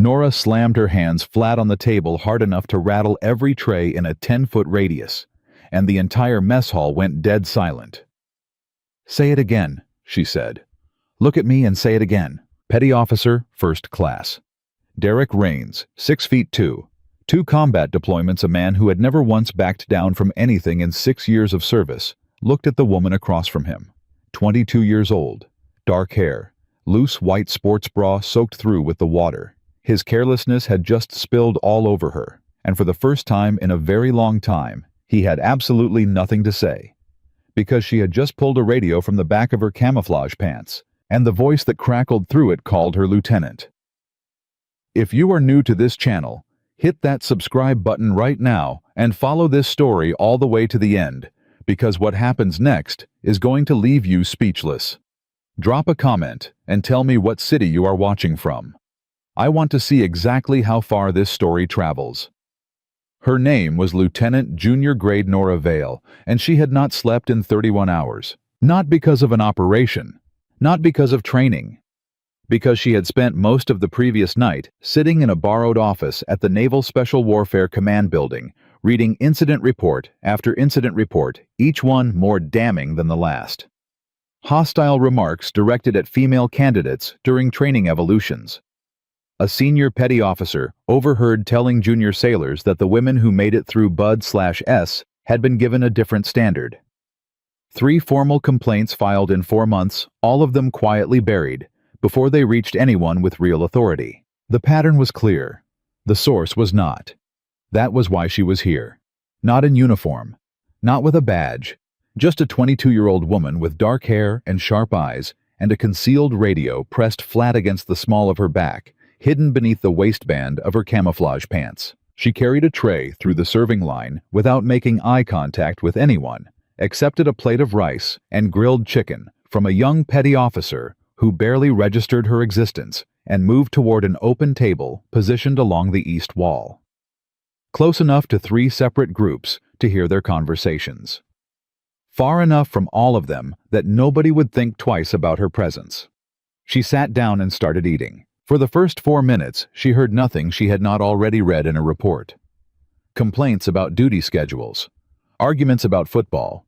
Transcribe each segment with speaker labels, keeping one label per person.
Speaker 1: Nora slammed her hands flat on the table hard enough to rattle every tray in a 10-foot radius, and the entire mess hall went dead silent. "Say it again," she said. "Look at me and say it again. Petty Officer, First Class. Derek Rains, 6 feet 2. 2 combat deployments." A man who had never once backed down from anything in 6 years of service looked at the woman across from him. 22 years old, dark hair, loose white sports bra soaked through with the water. His carelessness had just spilled all over her, and for the first time in a very long time, he had absolutely nothing to say. Because she had just pulled a radio from the back of her camouflage pants, and the voice that crackled through it called her lieutenant. If you are new to this channel, hit that subscribe button right now and follow this story all the way to the end, because what happens next is going to leave you speechless. Drop a comment and tell me what city you are watching from. I want to see exactly how far this story travels. Her name was Lieutenant Junior Grade Nora Vale, and she had not slept in 31 hours. Not because of an operation, not because of training, because she had spent most of the previous night sitting in a borrowed office at the Naval Special Warfare Command Building, reading incident report after incident report, each one more damning than the last. Hostile remarks directed at female candidates during training evolutions. A senior petty officer overheard telling junior sailors that the women who made it through Bud/S had been given a different standard. 3 formal complaints filed in 4 months, all of them quietly buried, before they reached anyone with real authority. The pattern was clear. The source was not. That was why she was here. Not in uniform. Not with a badge. Just a 22-year-old woman with dark hair and sharp eyes, and a concealed radio pressed flat against the small of her back, hidden beneath the waistband of her camouflage pants. She carried a tray through the serving line without making eye contact with anyone, accepted a plate of rice and grilled chicken from a young petty officer who barely registered her existence, and moved toward an open table positioned along the east wall. Close enough to 3 separate groups to hear their conversations. Far enough from all of them that nobody would think twice about her presence. She sat down and started eating. For the first 4 minutes, she heard nothing she had not already read in a report. Complaints about duty schedules. Arguments about football.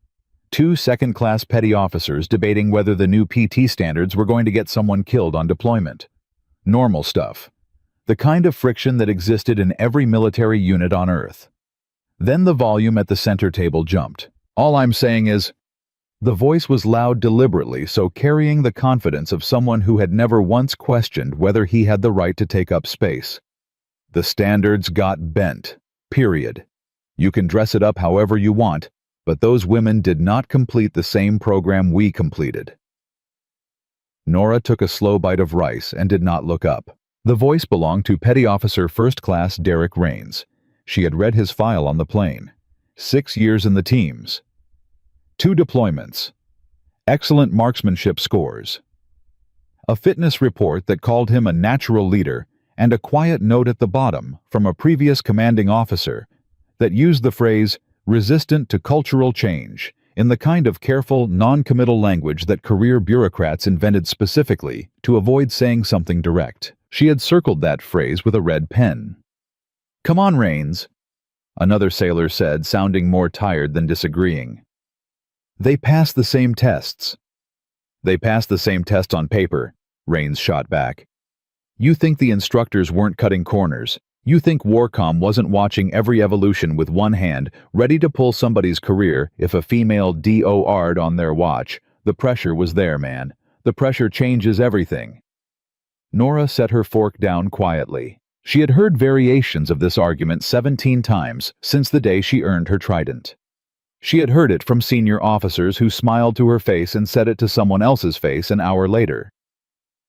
Speaker 1: 2 second-class petty officers debating whether the new PT standards were going to get someone killed on deployment. Normal stuff. The kind of friction that existed in every military unit on Earth. Then the volume at the center table jumped. All I'm saying is, the voice was loud deliberately, so carrying the confidence of someone who had never once questioned whether he had the right to take up space. The standards got bent. Period. You can dress it up however you want, but those women did not complete the same program we completed. Nora took a slow bite of rice and did not look up. The voice belonged to Petty Officer First Class Derek Rains. She had read his file on the plane. 6 years in the teams. 2 deployments. Excellent marksmanship scores. A fitness report that called him a natural leader, and a quiet note at the bottom from a previous commanding officer that used the phrase, resistant to cultural change, in the kind of careful, non-committal language that career bureaucrats invented specifically to avoid saying something direct. She had circled that phrase with a red pen. "Come on, Rains," another sailor said, sounding more tired than disagreeing. "They passed the same tests." "They passed the same test on paper," Rains shot back. "You think the instructors weren't cutting corners. You think Warcom wasn't watching every evolution with one hand, ready to pull somebody's career if a female DOR'd on their watch. The pressure was there, man. The pressure changes everything." Nora set her fork down quietly. She had heard variations of this argument 17 times since the day she earned her trident. She had heard it from senior officers who smiled to her face and said it to someone else's face an hour later.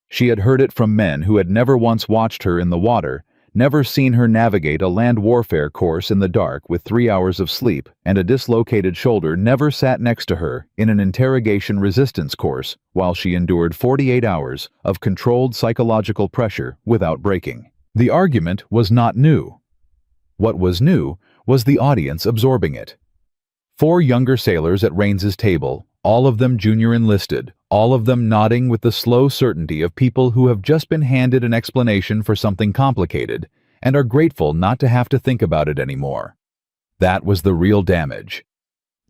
Speaker 1: She had heard it from men who had never once watched her in the water, never seen her navigate a land warfare course in the dark with 3 hours of sleep and a dislocated shoulder, never sat next to her in an interrogation resistance course while she endured 48 hours of controlled psychological pressure without breaking. The argument was not new. What was new was the audience absorbing it. 4 younger sailors at Rains's table, all of them junior enlisted, all of them nodding with the slow certainty of people who have just been handed an explanation for something complicated and are grateful not to have to think about it anymore. That was the real damage.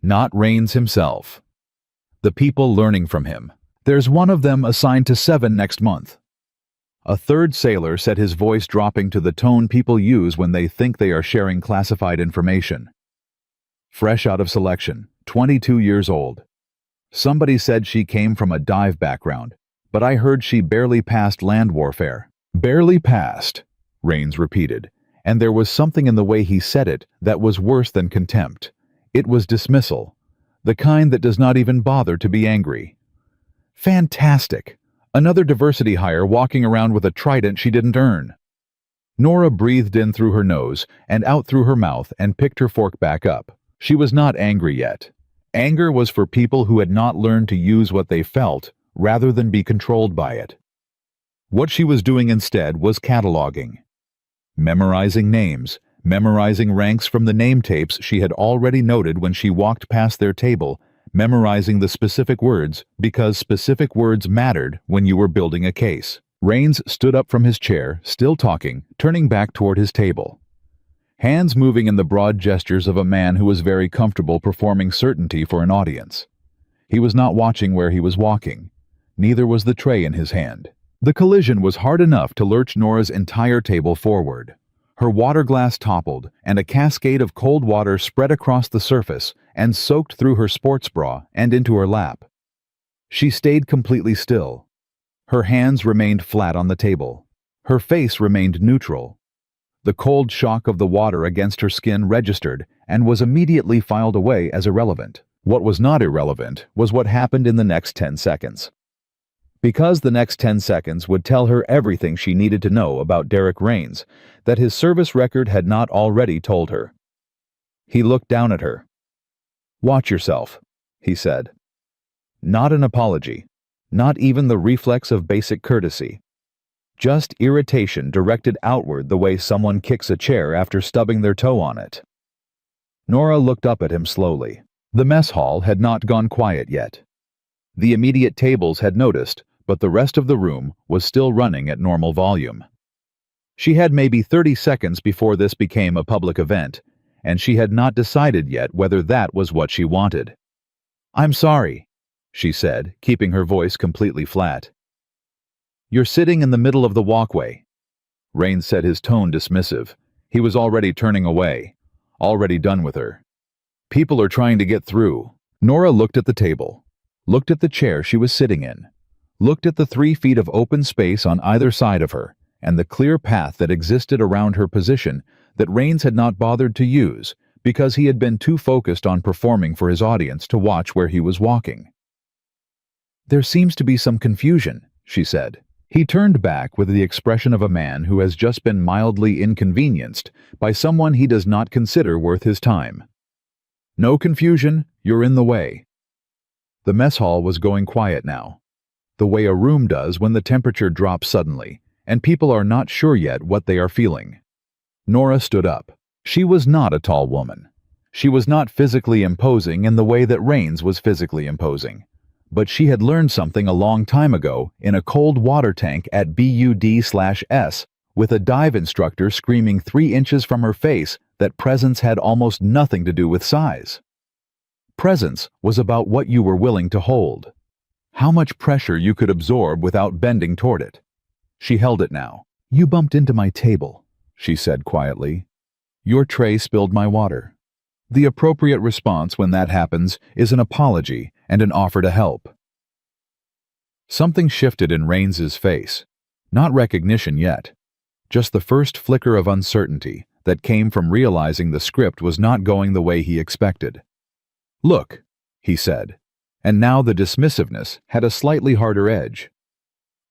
Speaker 1: Not Rains himself. The people learning from him. There's one of them assigned to 7 next month. A third sailor said, his voice dropping to the tone people use when they think they are sharing classified information. Fresh out of selection, 22 years old. Somebody said she came from a dive background, but I heard she barely passed land warfare. Barely passed, Rains repeated, and there was something in the way he said it that was worse than contempt. It was dismissal, the kind that does not even bother to be angry. Fantastic! Another diversity hire walking around with a trident she didn't earn. Nora breathed in through her nose and out through her mouth and picked her fork back up. She was not angry yet. Anger was for people who had not learned to use what they felt rather than be controlled by it. What she was doing instead was cataloging. Memorizing names, memorizing ranks from the name tapes she had already noted when she walked past their table, memorizing the specific words because specific words mattered when you were building a case. Rains stood up from his chair, still talking, turning back toward his table. Hands moving in the broad gestures of a man who was very comfortable performing certainty for an audience. He was not watching where he was walking. Neither was the tray in his hand. The collision was hard enough to lurch Nora's entire table forward. Her water glass toppled, and a cascade of cold water spread across the surface and soaked through her sports bra and into her lap. She stayed completely still. Her hands remained flat on the table. Her face remained neutral. The cold shock of the water against her skin registered and was immediately filed away as irrelevant. What was not irrelevant was what happened in the next 10 seconds. Because the next 10 seconds would tell her everything she needed to know about Derek Rains that his service record had not already told her. He looked down at her. "Watch yourself," he said. Not an apology, not even the reflex of basic courtesy. Just irritation directed outward the way someone kicks a chair after stubbing their toe on it. Nora looked up at him slowly. The mess hall had not gone quiet yet. The immediate tables had noticed, but the rest of the room was still running at normal volume. She had maybe 30 seconds before this became a public event, and she had not decided yet whether that was what she wanted. "I'm sorry," she said, keeping her voice completely flat. "You're sitting in the middle of the walkway." Rains said, his tone dismissive. He was already turning away, already done with her. "People are trying to get through." Nora looked at the table, looked at the chair she was sitting in, looked at the 3 feet of open space on either side of her, and the clear path that existed around her position that Rains had not bothered to use because he had been too focused on performing for his audience to watch where he was walking. "There seems to be some confusion," she said. He turned back with the expression of a man who has just been mildly inconvenienced by someone he does not consider worth his time. "No confusion, you're in the way." The mess hall was going quiet now, the way a room does when the temperature drops suddenly, and people are not sure yet what they are feeling. Nora stood up. She was not a tall woman. She was not physically imposing in the way that Rains was physically imposing. But she had learned something a long time ago in a cold water tank at BUD/S, with a dive instructor screaming 3 inches from her face that presence had almost nothing to do with size. Presence was about what you were willing to hold. How much pressure you could absorb without bending toward it. She held it now. "You bumped into my table," she said quietly. "Your tray spilled my water." The appropriate response when that happens is an apology and an offer to help. Something shifted in Rains's face. Not recognition yet. Just the first flicker of uncertainty that came from realizing the script was not going the way he expected. "Look," he said, and now the dismissiveness had a slightly harder edge.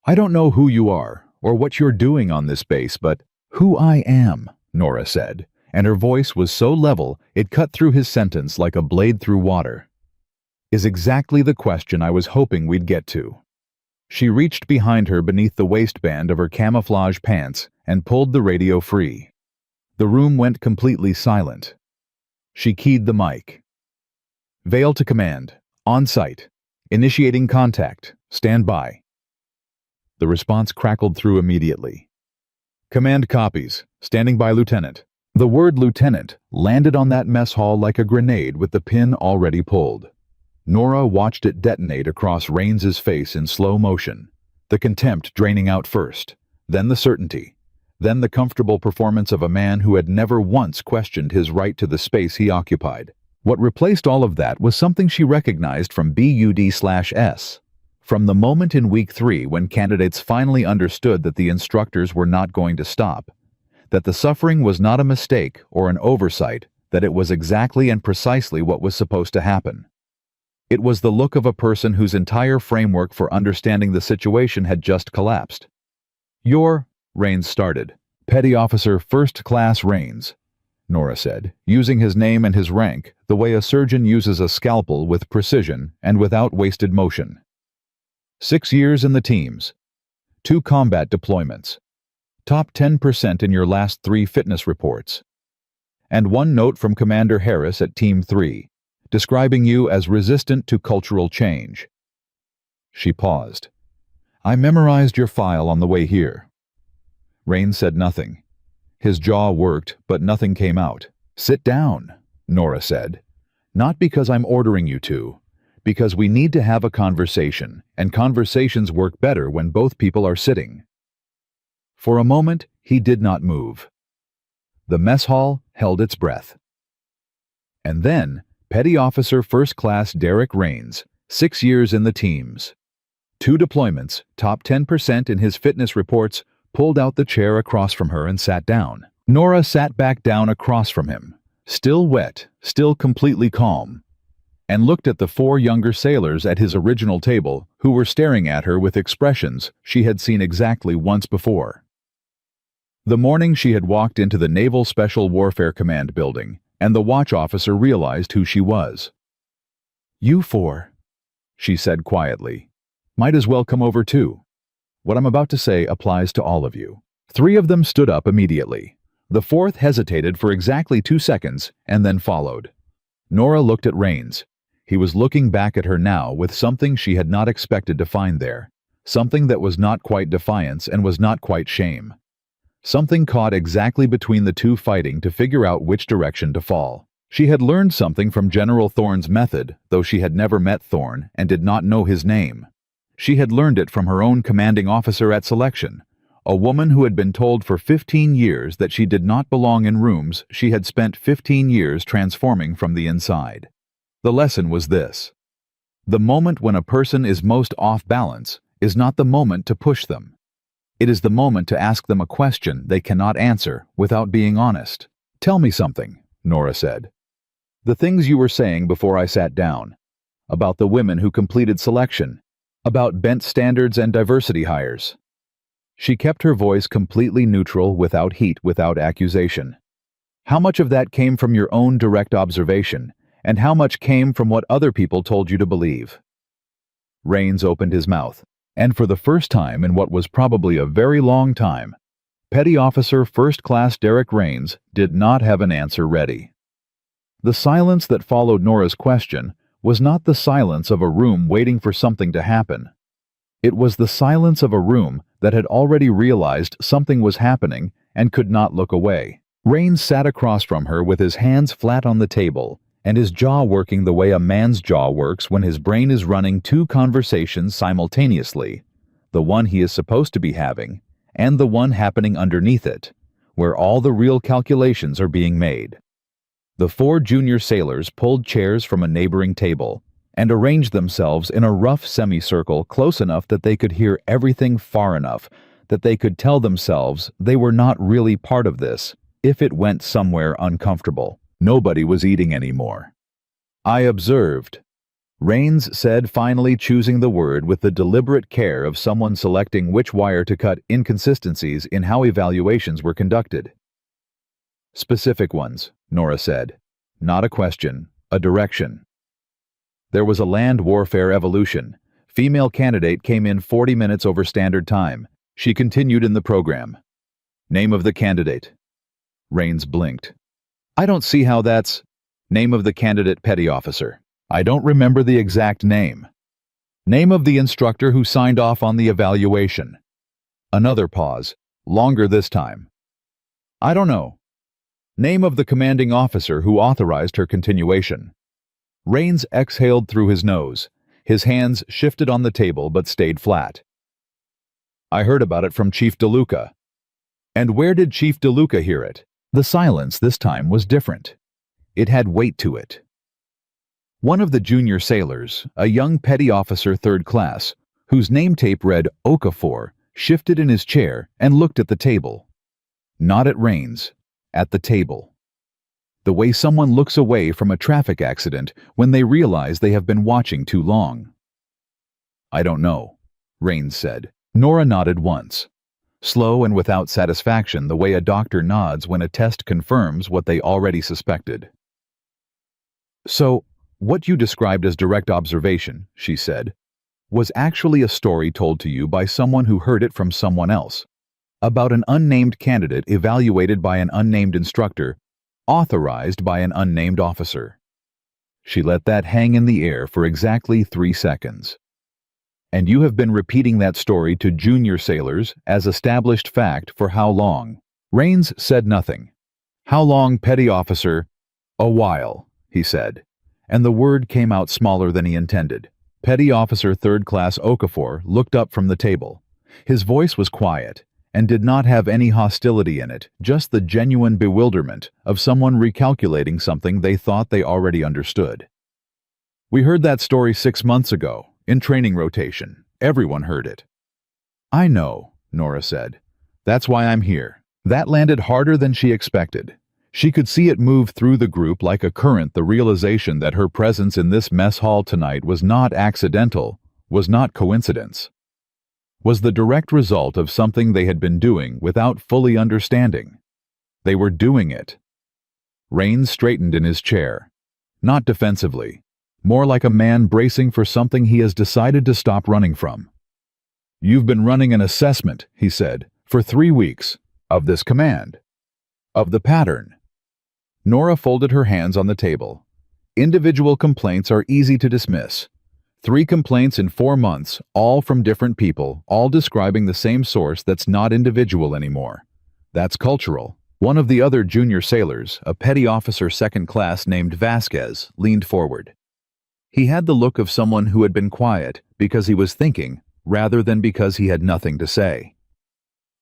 Speaker 1: "I don't know who you are or what you're doing on this base, but who I am," Nora said, and her voice was so level it cut through his sentence like a blade through water, "is exactly the question I was hoping we'd get to." She reached behind her beneath the waistband of her camouflage pants and pulled the radio free. The room went completely silent. She keyed the mic. "Veil to command. On site. Initiating contact. Stand by. The response crackled through immediately. Command copies. Standing by, Lieutenant. The word lieutenant landed on that mess hall like a grenade with the pin already pulled. Nora watched it detonate across Raines's face in slow motion, the contempt draining out first, then the certainty, then the comfortable performance of a man who had never once questioned his right to the space he occupied. What replaced all of that was something she recognized from BUD/S. From the moment in Week 3 when candidates finally understood that the instructors were not going to stop, that the suffering was not a mistake or an oversight, that it was exactly and precisely what was supposed to happen. It was the look of a person whose entire framework for understanding the situation had just collapsed. "You're," Raines started. "Petty Officer First Class Raines," Nora said, using his name and his rank the way a surgeon uses a scalpel, with precision and without wasted motion. 6 years in the teams. 2 combat deployments. Top 10% in your last 3 fitness reports. And 1 note from Commander Harris at Team 3, describing you as resistant to cultural change. She paused. "I memorized your file on the way here." Raines said nothing. His jaw worked, but nothing came out. "Sit down," Nora said. "Not because I'm ordering you to, because we need to have a conversation, and conversations work better when both people are sitting." For a moment, he did not move. The mess hall held its breath. And then, Petty Officer First Class Derek Raines, 6 years in the teams. 2 deployments, top 10% in his fitness reports, pulled out the chair across from her and sat down. Nora sat back down across from him, still wet, still completely calm, and looked at the 4 younger sailors at his original table who were staring at her with expressions she had seen exactly once before. The morning she had walked into the Naval Special Warfare Command building, and the watch officer realized who she was. "You 4, she said quietly, "might as well come over too. What I'm about to say applies to all of you." 3 of them stood up immediately. The 4th hesitated for exactly 2 seconds and then followed. Nora looked at Raines. He was looking back at her now with something she had not expected to find there, something that was not quite defiance and was not quite shame. Something caught exactly between the 2 fighting to figure out which direction to fall. She had learned something from General Thorne's method, though she had never met Thorne and did not know his name. She had learned it from her own commanding officer at selection, a woman who had been told for 15 years that she did not belong in rooms she had spent 15 years transforming from the inside. The lesson was this: the moment when a person is most off balance is not the moment to push them. It is the moment to ask them a question they cannot answer without being honest. "Tell me something," Nora said. "The things you were saying before I sat down, about the women who completed selection, about bent standards and diversity hires." She kept her voice completely neutral, without heat, without accusation. "How much of that came from your own direct observation, and how much came from what other people told you to believe?" Raines opened his mouth, and for the first time in what was probably a very long time, Petty Officer First Class Derek Raines did not have an answer ready. The silence that followed Nora's question was not the silence of a room waiting for something to happen. It was the silence of a room that had already realized something was happening and could not look away. Raines sat across from her with his hands flat on the table and his jaw working the way a man's jaw works when his brain is running 2 conversations simultaneously, the one he is supposed to be having and the one happening underneath it, where all the real calculations are being made. The 4 junior sailors pulled chairs from a neighboring table and arranged themselves in a rough semicircle close enough that they could hear everything, far enough that they could tell themselves they were not really part of this if it went somewhere uncomfortable. Nobody was eating anymore. "I observed," Raines said, finally choosing the word with the deliberate care of someone selecting which wire to cut inconsistencies in how evaluations were conducted. "Specific ones," Nora said. "Not a question, a direction." There was a land warfare evolution. Female candidate came in 40 minutes over standard time. She continued in the program. "Name of the candidate." Raines blinked. "I don't see how that's—" "Name of the candidate, Petty Officer." "I don't remember the exact name." Name of the instructor who signed off on the evaluation. Another pause, longer this time. I don't know. Name of the commanding officer who authorized her continuation. Rains exhaled through his nose. His hands shifted on the table but stayed flat. I heard about it from Chief DeLuca. And where did Chief DeLuca hear it? The silence this time was different. It had weight to it. One of the junior sailors, a young petty officer 3rd class, whose name tape read Okafor, shifted in his chair and looked at the table. Not at Rains, at the table. The way someone looks away from a traffic accident when they realize they have been watching too long. I don't know, Rains said. Nora nodded once. Slow and without satisfaction, the way a doctor nods when a test confirms what they already suspected. So, what you described as direct observation, she said, was actually a story told to you by someone who heard it from someone else, about an unnamed candidate evaluated by an unnamed instructor, authorized by an unnamed officer. She let that hang in the air for exactly 3 seconds. And you have been repeating that story to junior sailors as established fact for how long? Rains said nothing. How long, petty officer? A while, he said, and the word came out smaller than he intended. Petty officer 3rd class Okafor looked up from the table. His voice was quiet and did not have any hostility in it, just the genuine bewilderment of someone recalculating something they thought they already understood. We heard that story 6 months ago. In training rotation. Everyone heard it. I know, Nora said. That's why I'm here. That landed harder than she expected. She could see it move through the group like a current, the realization that her presence in this mess hall tonight was not accidental, was not coincidence. Was the direct result of something they had been doing without fully understanding. They were doing it. Rains straightened in his chair. Not defensively. More like a man bracing for something he has decided to stop running from. You've been running an assessment, he said, for 3 weeks, of this command. Of the pattern. Nora folded her hands on the table. Individual complaints are easy to dismiss. 3 complaints in 4 months, all from different people, all describing the same source that's not individual anymore. That's cultural. One of the other junior sailors, a petty officer 2nd class named Vasquez, leaned forward. He had the look of someone who had been quiet because he was thinking, rather than because he had nothing to say.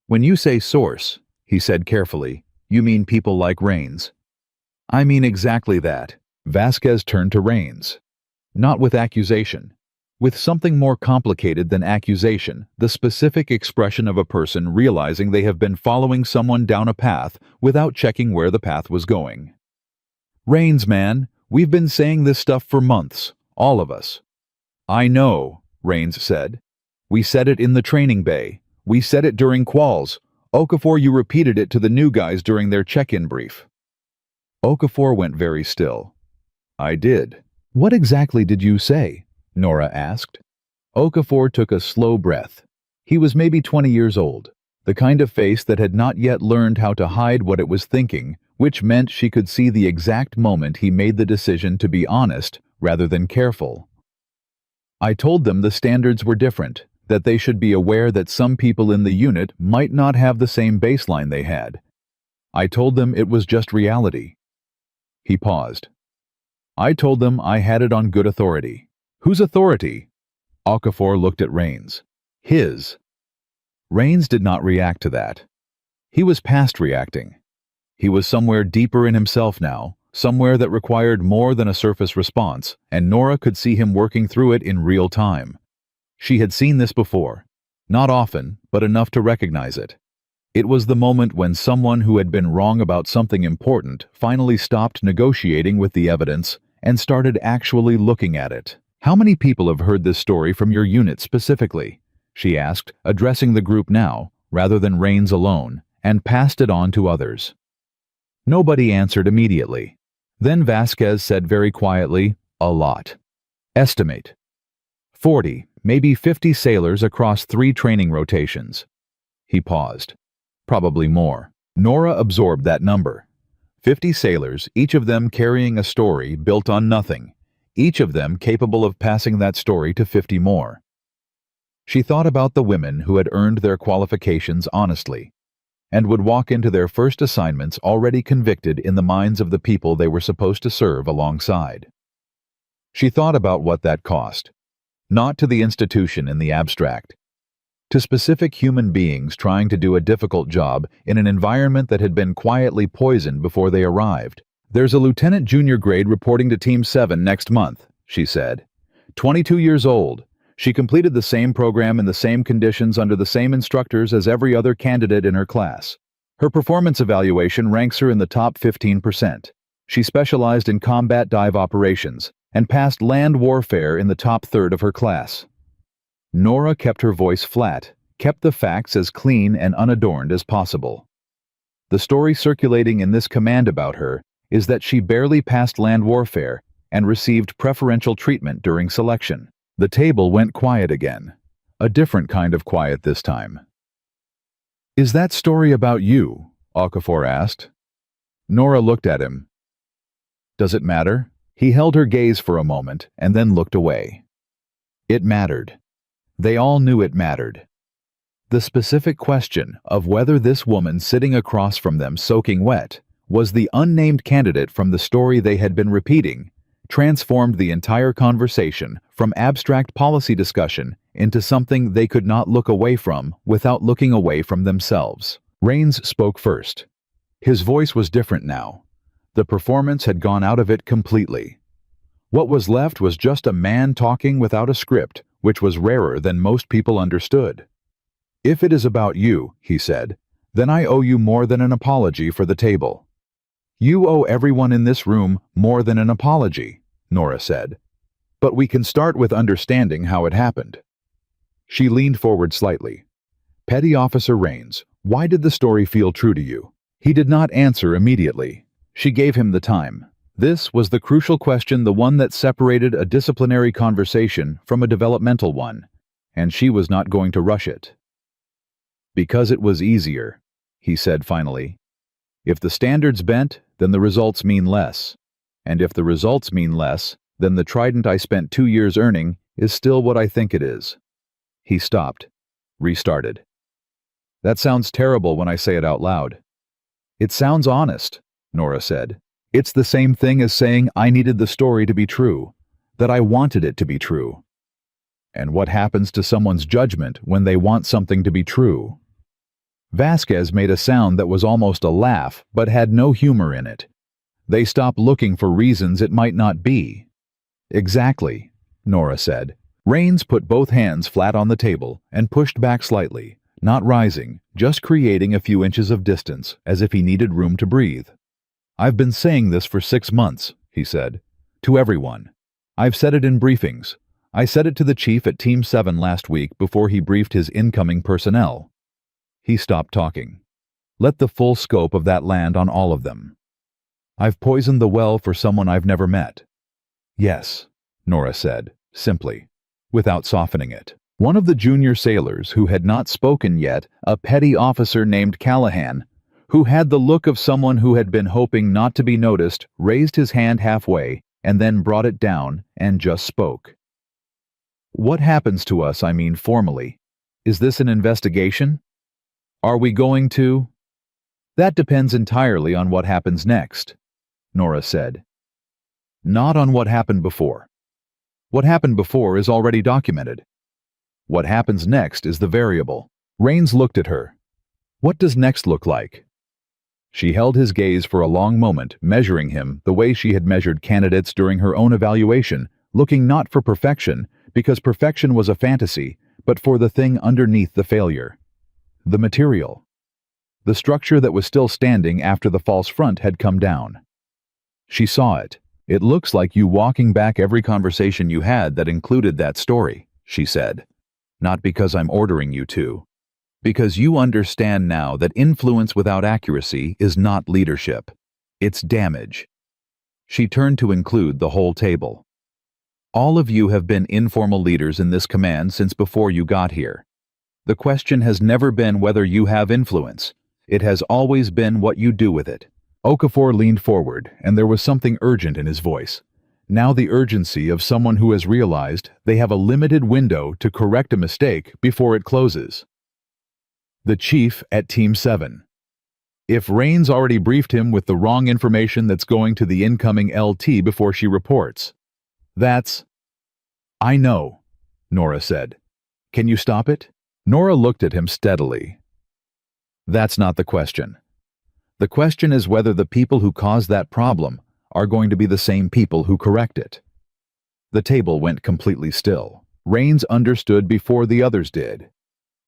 Speaker 1: When you say source, he said carefully, you mean people like Rains. I mean exactly that. Vasquez turned to Rains. Not with accusation. With something more complicated than accusation, the specific expression of a person realizing they have been following someone down a path without checking where the path was going. Rains, man, we've been saying this stuff for months. All of us. I know, Rains said. We said it in the training bay. We said it during quals. Okafor, you repeated it to the new guys during their check-in brief. Okafor went very still. I did. What exactly did you say? Nora asked. Okafor took a slow breath. He was maybe 20 years old, the kind of face that had not yet learned how to hide what it was thinking, which meant she could see the exact moment he made the decision to be honest rather than careful. I told them the standards were different, that they should be aware that some people in the unit might not have the same baseline they had. I told them it was just reality. He paused. I told them I had it on good authority. Whose authority? Okafor looked at Rains. His. Rains did not react to that. He was past reacting. He was somewhere deeper in himself now, somewhere that required more than a surface response, and Nora could see him working through it in real time. She had seen this before. Not often, but enough to recognize it. It was the moment when someone who had been wrong about something important finally stopped negotiating with the evidence and started actually looking at it. How many people have heard this story from your unit specifically? She asked, addressing the group now, rather than Rains alone, and passed it on to others. Nobody answered immediately. Then Vasquez said very quietly, a lot. Estimate. 40, maybe 50 sailors across 3 training rotations. He paused. Probably more. Nora absorbed that number. 50 sailors, each of them carrying a story built on nothing, each of them capable of passing that story to 50 more. She thought about the women who had earned their qualifications honestly, and would walk into their first assignments already convicted in the minds of the people they were supposed to serve alongside. She thought about what that cost, not to the institution in the abstract, to specific human beings trying to do a difficult job in an environment that had been quietly poisoned before they arrived. "There's a lieutenant junior grade reporting to Team 7 next month," she said. 22 years old. She completed the same program in the same conditions under the same instructors as every other candidate in her class. Her performance evaluation ranks her in the top 15%. She specialized in combat dive operations and passed land warfare in the top third of her class. Nora kept her voice flat, kept the facts as clean and unadorned as possible. The story circulating in this command about her is that she barely passed land warfare and received preferential treatment during selection. The table went quiet again, a different kind of quiet this time. "Is that story about you?" Okafor asked. Nora looked at him. "Does it matter?" He held her gaze for a moment and then looked away. It mattered. They all knew it mattered. The specific question of whether this woman sitting across from them soaking wet was the unnamed candidate from the story they had been repeating transformed the entire conversation from abstract policy discussion into something they could not look away from without looking away from themselves. Rains spoke first. His voice was different now. The performance had gone out of it completely. What was left was just a man talking without a script, which was rarer than most people understood. "If it is about you," he said, "then I owe you more than an apology for the table." "You owe everyone in this room more than an apology," Nora said. "But we can start with understanding how it happened." She leaned forward slightly. "Petty Officer Rains, why did the story feel true to you?" He did not answer immediately. She gave him the time. This was the crucial question, the one that separated a disciplinary conversation from a developmental one, and she was not going to rush it. "Because it was easier," he said finally. "If the standard's bent, then the results mean less. And if the results mean less, then the trident I spent 2 years earning is still what I think it is." He stopped, restarted. "That sounds terrible when I say it out loud." "It sounds honest," Nora said. "It's the same thing as saying I needed the story to be true, that I wanted it to be true." And what happens to someone's judgment when they want something to be true? Vasquez made a sound that was almost a laugh, but had no humor in it. They stop looking for reasons it might not be. "Exactly," Nora said. Rains put both hands flat on the table and pushed back slightly, not rising, just creating a few inches of distance, as if he needed room to breathe. "I've been saying this for 6 months," he said. "To everyone. I've said it in briefings. I said it to the chief at Team 7 last week before he briefed his incoming personnel." He stopped talking. "Let the full scope of that land on all of them. I've poisoned the well for someone I've never met." "Yes," Nora said, simply, without softening it. One of the junior sailors who had not spoken yet, a petty officer named Callahan, who had the look of someone who had been hoping not to be noticed, raised his hand halfway and then brought it down and just spoke. "What happens to us, I mean formally? Is this an investigation? Are we going to?" "That depends entirely on what happens next," Nora said. "Not on what happened before. What happened before is already documented. What happens next is the variable." Rains looked at her. "What does next look like?" She held his gaze for a long moment, measuring him the way she had measured candidates during her own evaluation, looking not for perfection, because perfection was a fantasy, but for the thing underneath the failure. The material. The structure that was still standing after the false front had come down. She saw it. "It looks like you walking back every conversation you had that included that story," she said. "Not because I'm ordering you to. Because you understand now that influence without accuracy is not leadership. It's damage." She turned to include the whole table. "All of you have been informal leaders in this command since before you got here. The question has never been whether you have influence. It has always been what you do with it." Okafor leaned forward, and there was something urgent in his voice. Now the urgency of someone who has realized they have a limited window to correct a mistake before it closes. The chief at Team 7. If Rains already briefed him with the wrong information that's going to the incoming LT before she reports. That's... I know, Nora said. Can you stop it? Nora looked at him steadily. That's not the question. The question is whether the people who caused that problem are going to be the same people who correct it. The table went completely still. Rains understood before the others did.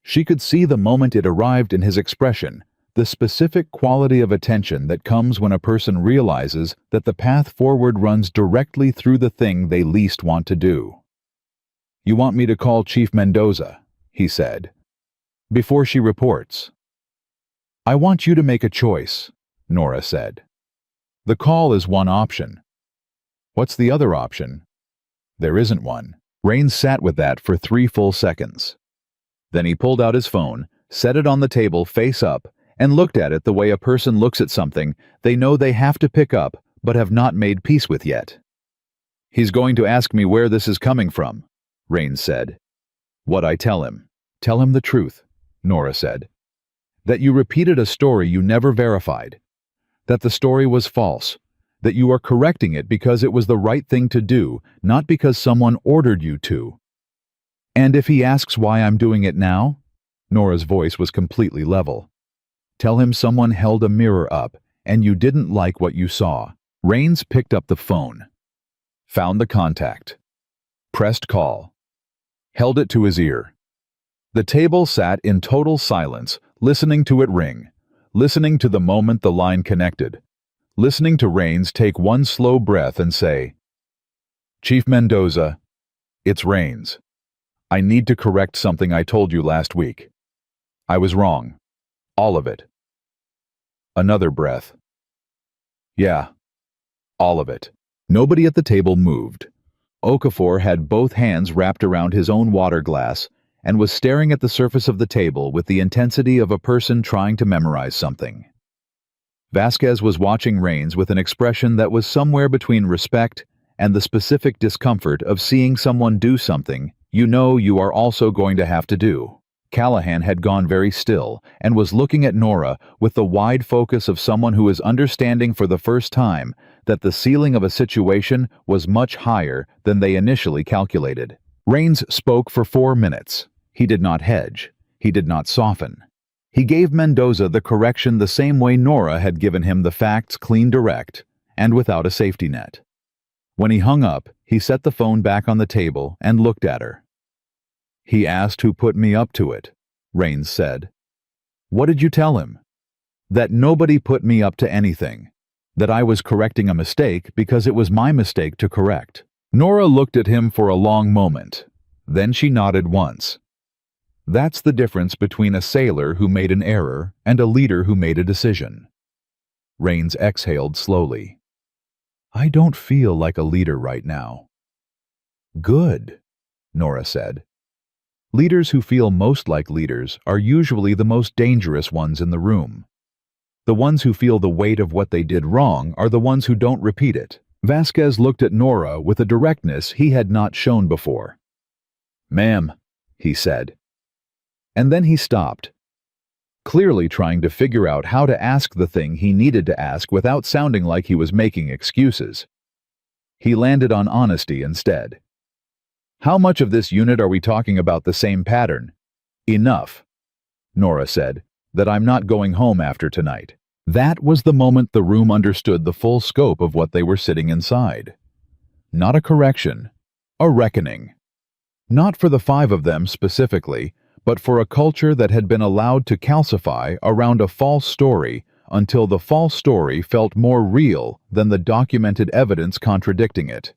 Speaker 1: She could see the moment it arrived in his expression, the specific quality of attention that comes when a person realizes that the path forward runs directly through the thing they least want to do. You want me to call Chief Mendoza, he said, before she reports. I want you to make a choice, Nora said. The call is one option. What's the other option? There isn't one. Rains sat with that for 3 full seconds. Then he pulled out his phone, set it on the table face up, and looked at it the way a person looks at something they know they have to pick up but have not made peace with yet. He's going to ask me where this is coming from, Rains said. What I tell him? Tell him the truth, Nora said. That you repeated a story you never verified. That the story was false. That you are correcting it because it was the right thing to do, not because someone ordered you to. And if he asks why I'm doing it now? Nora's voice was completely level. Tell him someone held a mirror up and you didn't like what you saw. Rains picked up the phone. Found the contact. Pressed call. Held it to his ear. The table sat in total silence, listening to it ring, listening to the moment the line connected, listening to Rains take one slow breath and say, Chief Mendoza, it's Rains. I need to correct something I told you last week. I was wrong. All of it. Another breath. Yeah, all of it. Nobody at the table moved. Okafor had both hands wrapped around his own water glass and was staring at the surface of the table with the intensity of a person trying to memorize something. Vasquez was watching Rains with an expression that was somewhere between respect and the specific discomfort of seeing someone do something you know you are also going to have to do. Callahan had gone very still and was looking at Nora with the wide focus of someone who is understanding for the first time that the ceiling of a situation was much higher than they initially calculated. Rains spoke for 4 minutes. He did not hedge. He did not soften. He gave Mendoza the correction the same way Nora had given him the facts clean direct and without a safety net. When he hung up, he set the phone back on the table and looked at her. He asked who put me up to it, Rains said. What did you tell him? That nobody put me up to anything. That I was correcting a mistake because it was my mistake to correct. Nora looked at him for a long moment. Then she nodded once. That's the difference between a sailor who made an error and a leader who made a decision. Rains exhaled slowly. I don't feel like a leader right now. Good, Nora said. Leaders who feel most like leaders are usually the most dangerous ones in the room. The ones who feel the weight of what they did wrong are the ones who don't repeat it. Vasquez looked at Nora with a directness he had not shown before. Ma'am, he said. And then he stopped, clearly trying to figure out how to ask the thing he needed to ask without sounding like he was making excuses. He landed on honesty instead. How much of this unit are we talking about the same pattern? Enough, Nora said, that I'm not going home after tonight. That was the moment the room understood the full scope of what they were sitting inside. Not a correction, a reckoning. Not for the 5 of them specifically, but for a culture that had been allowed to calcify around a false story until the false story felt more real than the documented evidence contradicting it.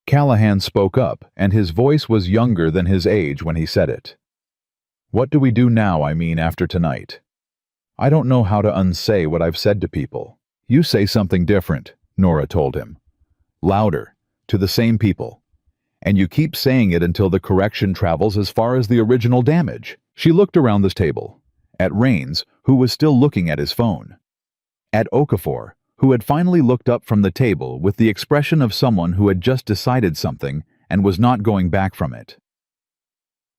Speaker 1: Callahan spoke up, and his voice was younger than his age when he said it. What do we do now, after tonight? I don't know how to unsay what I've said to people. You say something different, Nora told him. Louder, to the same people. And you keep saying it until the correction travels as far as the original damage. She looked around this table, at Rains, who was still looking at his phone, at Okafor, who had finally looked up from the table with the expression of someone who had just decided something and was not going back from it.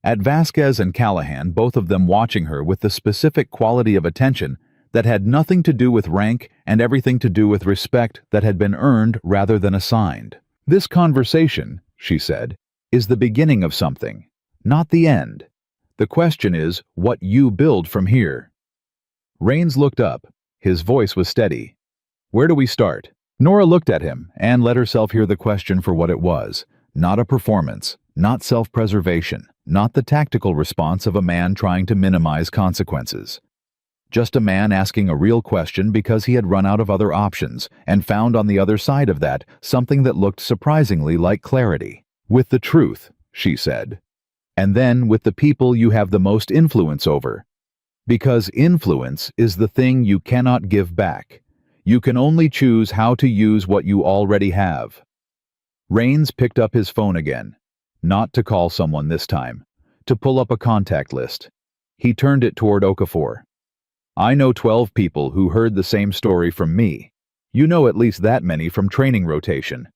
Speaker 1: At Vasquez and Callahan, both of them watching her with the specific quality of attention that had nothing to do with rank and everything to do with respect that had been earned rather than assigned. "This conversation," she said, "is the beginning of something, not the end. The question is what you build from here." Rains looked up. His voice was steady. "Where do we start?" Nora looked at him and let herself hear the question for what it was. Not a performance, not self-preservation, not the tactical response of a man trying to minimize consequences. Just a man asking a real question because he had run out of other options and found on the other side of that something that looked surprisingly like clarity. "With the truth," she said. "And then with the people you have the most influence over. Because influence is the thing you cannot give back. You can only choose how to use what you already have." Rains picked up his phone again. Not to call someone this time. To pull up a contact list. He turned it toward Okafor. "I know 12 people who heard the same story from me. You know at least that many from training rotation."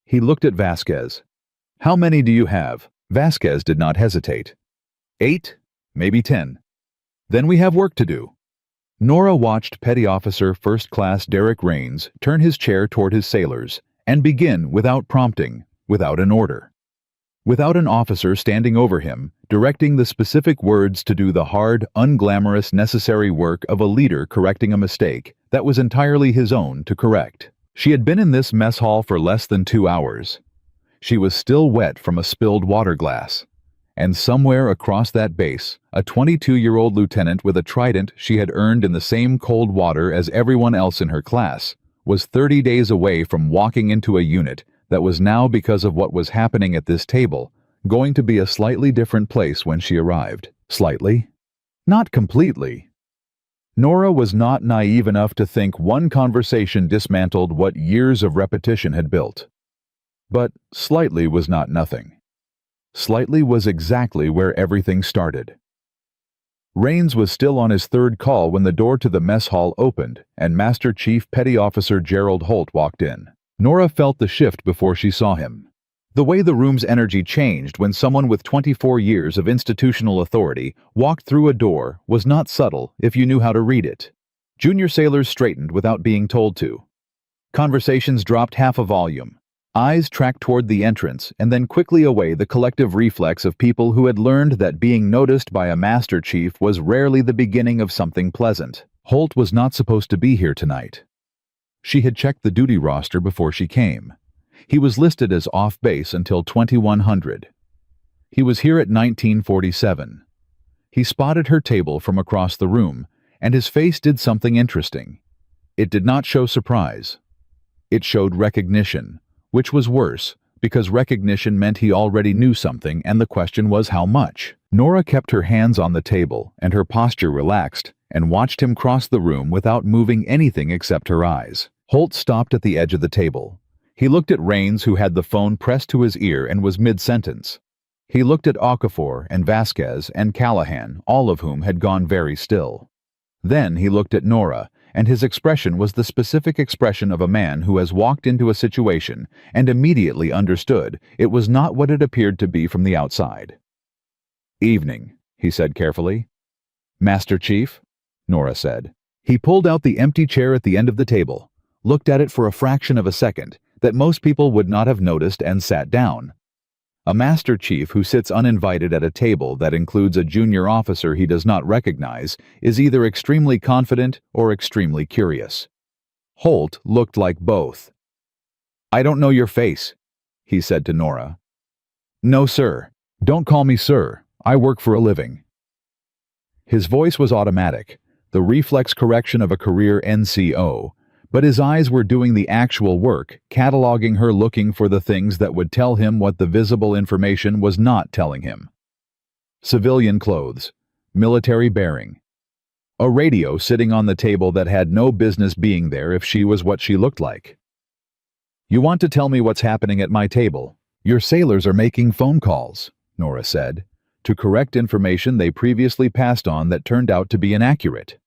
Speaker 1: He looked at Vasquez. "How many do you have?" Vasquez did not hesitate. 8, maybe 10. "Then we have work to do." Nora watched Petty Officer First Class Derek Rains turn his chair toward his sailors and begin without prompting, without an order. Without an officer standing over him, directing the specific words to do the hard, unglamorous, necessary work of a leader correcting a mistake that was entirely his own to correct. She had been in this mess hall for less than 2 hours. She was still wet from a spilled water glass. And somewhere across that base, a 22-year-old lieutenant with a trident she had earned in the same cold water as everyone else in her class was 30 days away from walking into a unit that was now, because of what was happening at this table, going to be a slightly different place when she arrived. Slightly? Not completely. Nora was not naive enough to think one conversation dismantled what years of repetition had built. But slightly was not nothing. Slightly was exactly where everything started. Rains was still on his third call when the door to the mess hall opened and Master Chief Petty Officer Gerald Holt walked in. Nora felt the shift before she saw him. The way the room's energy changed when someone with 24 years of institutional authority walked through a door was not subtle if you knew how to read it. Junior sailors straightened without being told to. Conversations dropped half a volume. Eyes tracked toward the entrance and then quickly away, the collective reflex of people who had learned that being noticed by a Master Chief was rarely the beginning of something pleasant. Holt was not supposed to be here tonight. She had checked the duty roster before she came. He was listed as off base until 2100. He was here at 1947. He spotted her table from across the room, and his face did something interesting. It did not show surprise. It showed recognition, which was worse, because recognition meant he already knew something, and the question was how much. Nora kept her hands on the table and her posture relaxed, and watched him cross the room without moving anything except her eyes. Holt stopped at the edge of the table. He looked at Rains, who had the phone pressed to his ear and was mid-sentence. He looked at Okafor and Vasquez and Callahan, all of whom had gone very still. Then he looked at Nora, and his expression was the specific expression of a man who has walked into a situation and immediately understood it was not what it appeared to be from the outside. "Evening," he said carefully. "Master Chief?" Nora said. He pulled out the empty chair at the end of the table, looked at it for a fraction of a second that most people would not have noticed, and sat down. A Master Chief who sits uninvited at a table that includes a junior officer he does not recognize is either extremely confident or extremely curious. Holt looked like both. "I don't know your face," he said to Nora. "No, sir. Don't call me sir. I work for a living." His voice was automatic, the reflex correction of a career NCO, but his eyes were doing the actual work, cataloging her, looking for the things that would tell him what the visible information was not telling him. Civilian clothes, military bearing. A radio sitting on the table that had no business being there if she was what she looked like. "You want to tell me what's happening at my table? Your sailors are making phone calls," Nora said, to correct information they previously passed on that turned out to be inaccurate.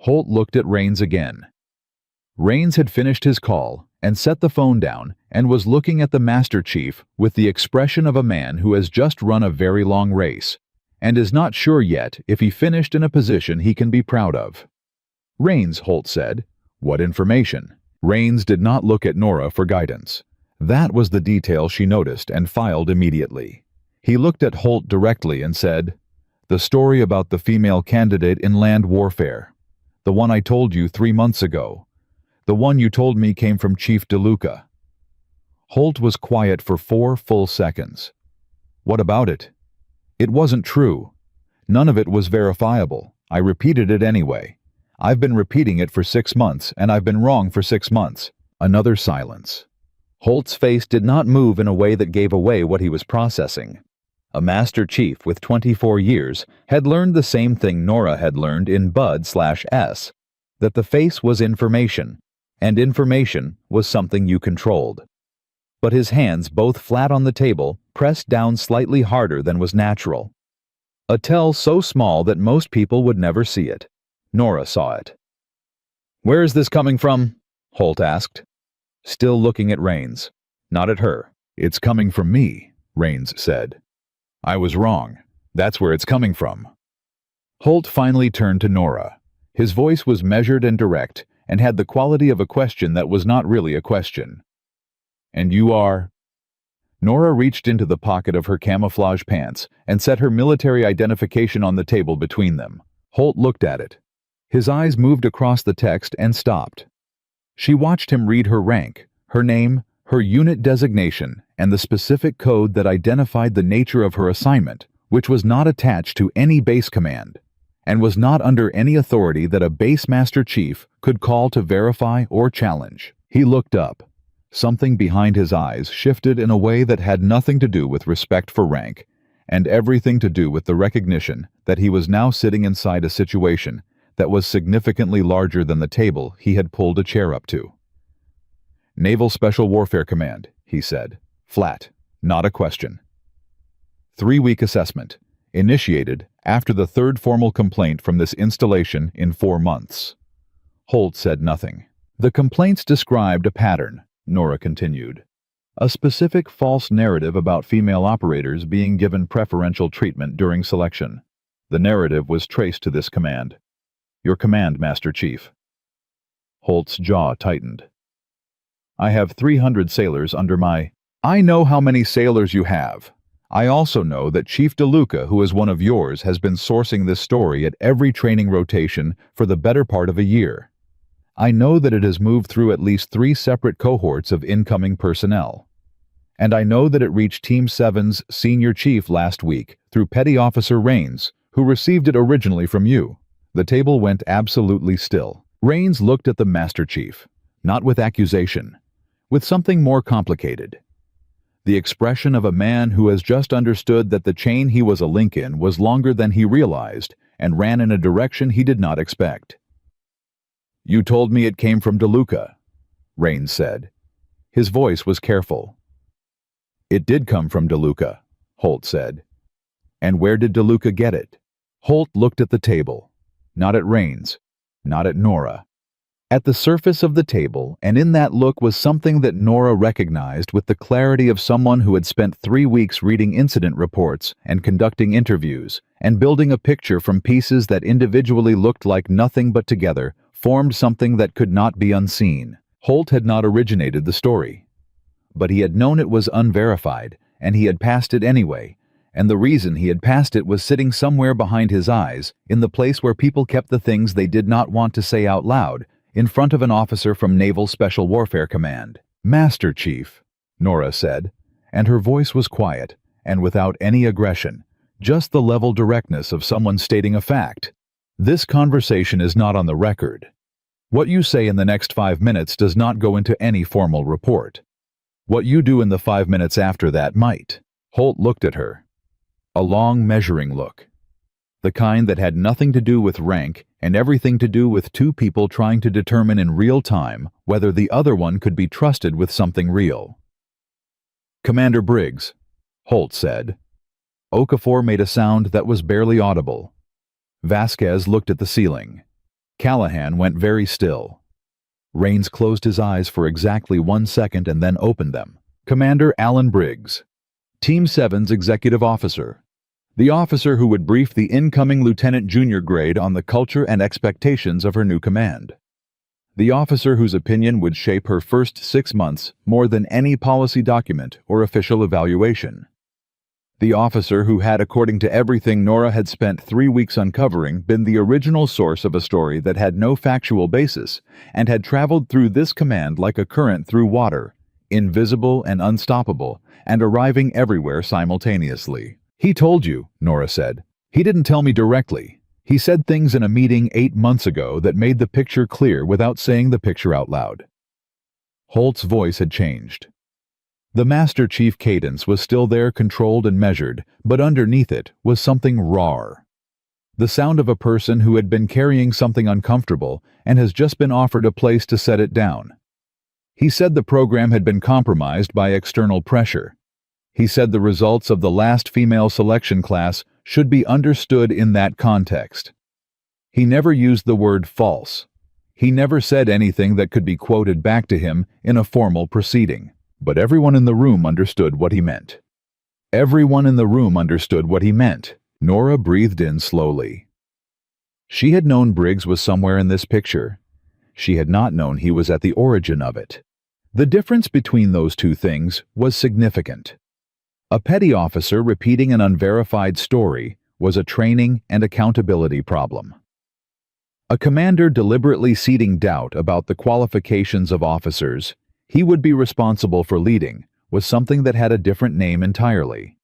Speaker 1: Holt looked at Rains again. Rains had finished his call and set the phone down and was looking at the Master Chief with the expression of a man who has just run a very long race and is not sure yet if he finished in a position he can be proud of. "Rains," Holt said. "What information?" Rains did not look at Nora for guidance. That was the detail she noticed and filed immediately. He looked at Holt directly and said, "The story about the female candidate in land warfare. The one I told you 3 months ago. The one you told me came from Chief DeLuca." Holt was quiet for 4 full seconds. "What about it?" "It wasn't true. None of it was verifiable. I repeated it anyway. I've been repeating it for 6 months, and I've been wrong for 6 months." Another silence. Holt's face did not move in a way that gave away what he was processing. A Master Chief with 24 years had learned the same thing Nora had learned in Bud/S, that the face was information, and information was something you controlled. But his hands, both flat on the table, pressed down slightly harder than was natural. A tell so small that most people would never see it. Nora saw it. "Where is this coming from?" Holt asked, still looking at Rains, not at her. "It's coming from me," Rains said. "I was wrong. That's where it's coming from." Holt finally turned to Nora. His voice was measured and direct, and had the quality of a question that was not really a question. "And you are?" Nora reached into the pocket of her camouflage pants and set her military identification on the table between them. Holt looked at it. His eyes moved across the text and stopped. She watched him read her rank, her name, her unit designation, and the specific code that identified the nature of her assignment, which was not attached to any base command, and was not under any authority that a base Master Chief could call to verify or challenge. He looked up. Something behind his eyes shifted in a way that had nothing to do with respect for rank, and everything to do with the recognition that he was now sitting inside a situation that was significantly larger than the table he had pulled a chair up to. "Naval Special Warfare Command," he said, flat, not a question. 3-week assessment, initiated after the 3rd formal complaint from this installation in 4 months. Holt said nothing. "The complaints described a pattern," Nora continued. "A specific false narrative about female operators being given preferential treatment during selection. The narrative was traced to this command. Your command, Master Chief." Holt's jaw tightened. "I have 300 sailors under my—" "I know how many sailors you have. I also know that Chief DeLuca, who is one of yours, has been sourcing this story at every training rotation for the better part of a year. I know that it has moved through at least 3 separate cohorts of incoming personnel. And I know that it reached Team 7's senior chief last week through Petty Officer Rains, who received it originally from you." The table went absolutely still. Rains looked at the Master Chief, not with accusation, with something more complicated. The expression of a man who has just understood that the chain he was a link in was longer than he realized and ran in a direction he did not expect. "You told me it came from DeLuca," Rains said. His voice was careful. "It did come from DeLuca," Holt said. "And where did DeLuca get it?" Holt looked at the table. Not at Rains, not at Nora. At the surface of the table, and in that look was something that Nora recognized with the clarity of someone who had spent 3 weeks reading incident reports and conducting interviews, and building a picture from pieces that individually looked like nothing but together formed something that could not be unseen. Holt had not originated the story. But he had known it was unverified, and he had passed it anyway, and the reason he had passed it was sitting somewhere behind his eyes, in the place where people kept the things they did not want to say out loud, in front of an officer from Naval Special Warfare Command. "Master Chief," Nora said, and her voice was quiet, and without any aggression, just the level directness of someone stating a fact. "This conversation is not on the record. What you say in the next 5 minutes does not go into any formal report. What you do in the 5 minutes after that might." Holt looked at her. A long measuring look. The kind that had nothing to do with rank and everything to do with 2 people trying to determine in real time whether the other one could be trusted with something real. "Commander Briggs," Holt said. Okafor made a sound that was barely audible. Vasquez looked at the ceiling. Callahan went very still. Rains closed his eyes for exactly 1 second and then opened them. Commander Alan Briggs, Team 7's executive officer. The officer who would brief the incoming lieutenant junior grade on the culture and expectations of her new command. The officer whose opinion would shape her first 6 months more than any policy document or official evaluation. The officer who had, according to everything Nora had spent 3 weeks uncovering, been the original source of a story that had no factual basis and had traveled through this command like a current through water, invisible and unstoppable, and arriving everywhere simultaneously. "He told you," Nora said. "He didn't tell me directly. He said things in a meeting 8 months ago that made the picture clear without saying the picture out loud." Holt's voice had changed. The Master Chief cadence was still there, controlled and measured, but underneath it was something raw. The sound of a person who had been carrying something uncomfortable and has just been offered a place to set it down. He said the program had been compromised by external pressure. He said the results of the last female selection class should be understood in that context. He never used the word false. He never said anything that could be quoted back to him in a formal proceeding. But everyone in the room understood what he meant. Everyone in the room understood what he meant. Nora breathed in slowly. She had known Briggs was somewhere in this picture. She had not known he was at the origin of it. The difference between those two things was significant. A petty officer repeating an unverified story was a training and accountability problem. A commander deliberately seeding doubt about the qualifications of officers he would be responsible for leading was something that had a different name entirely.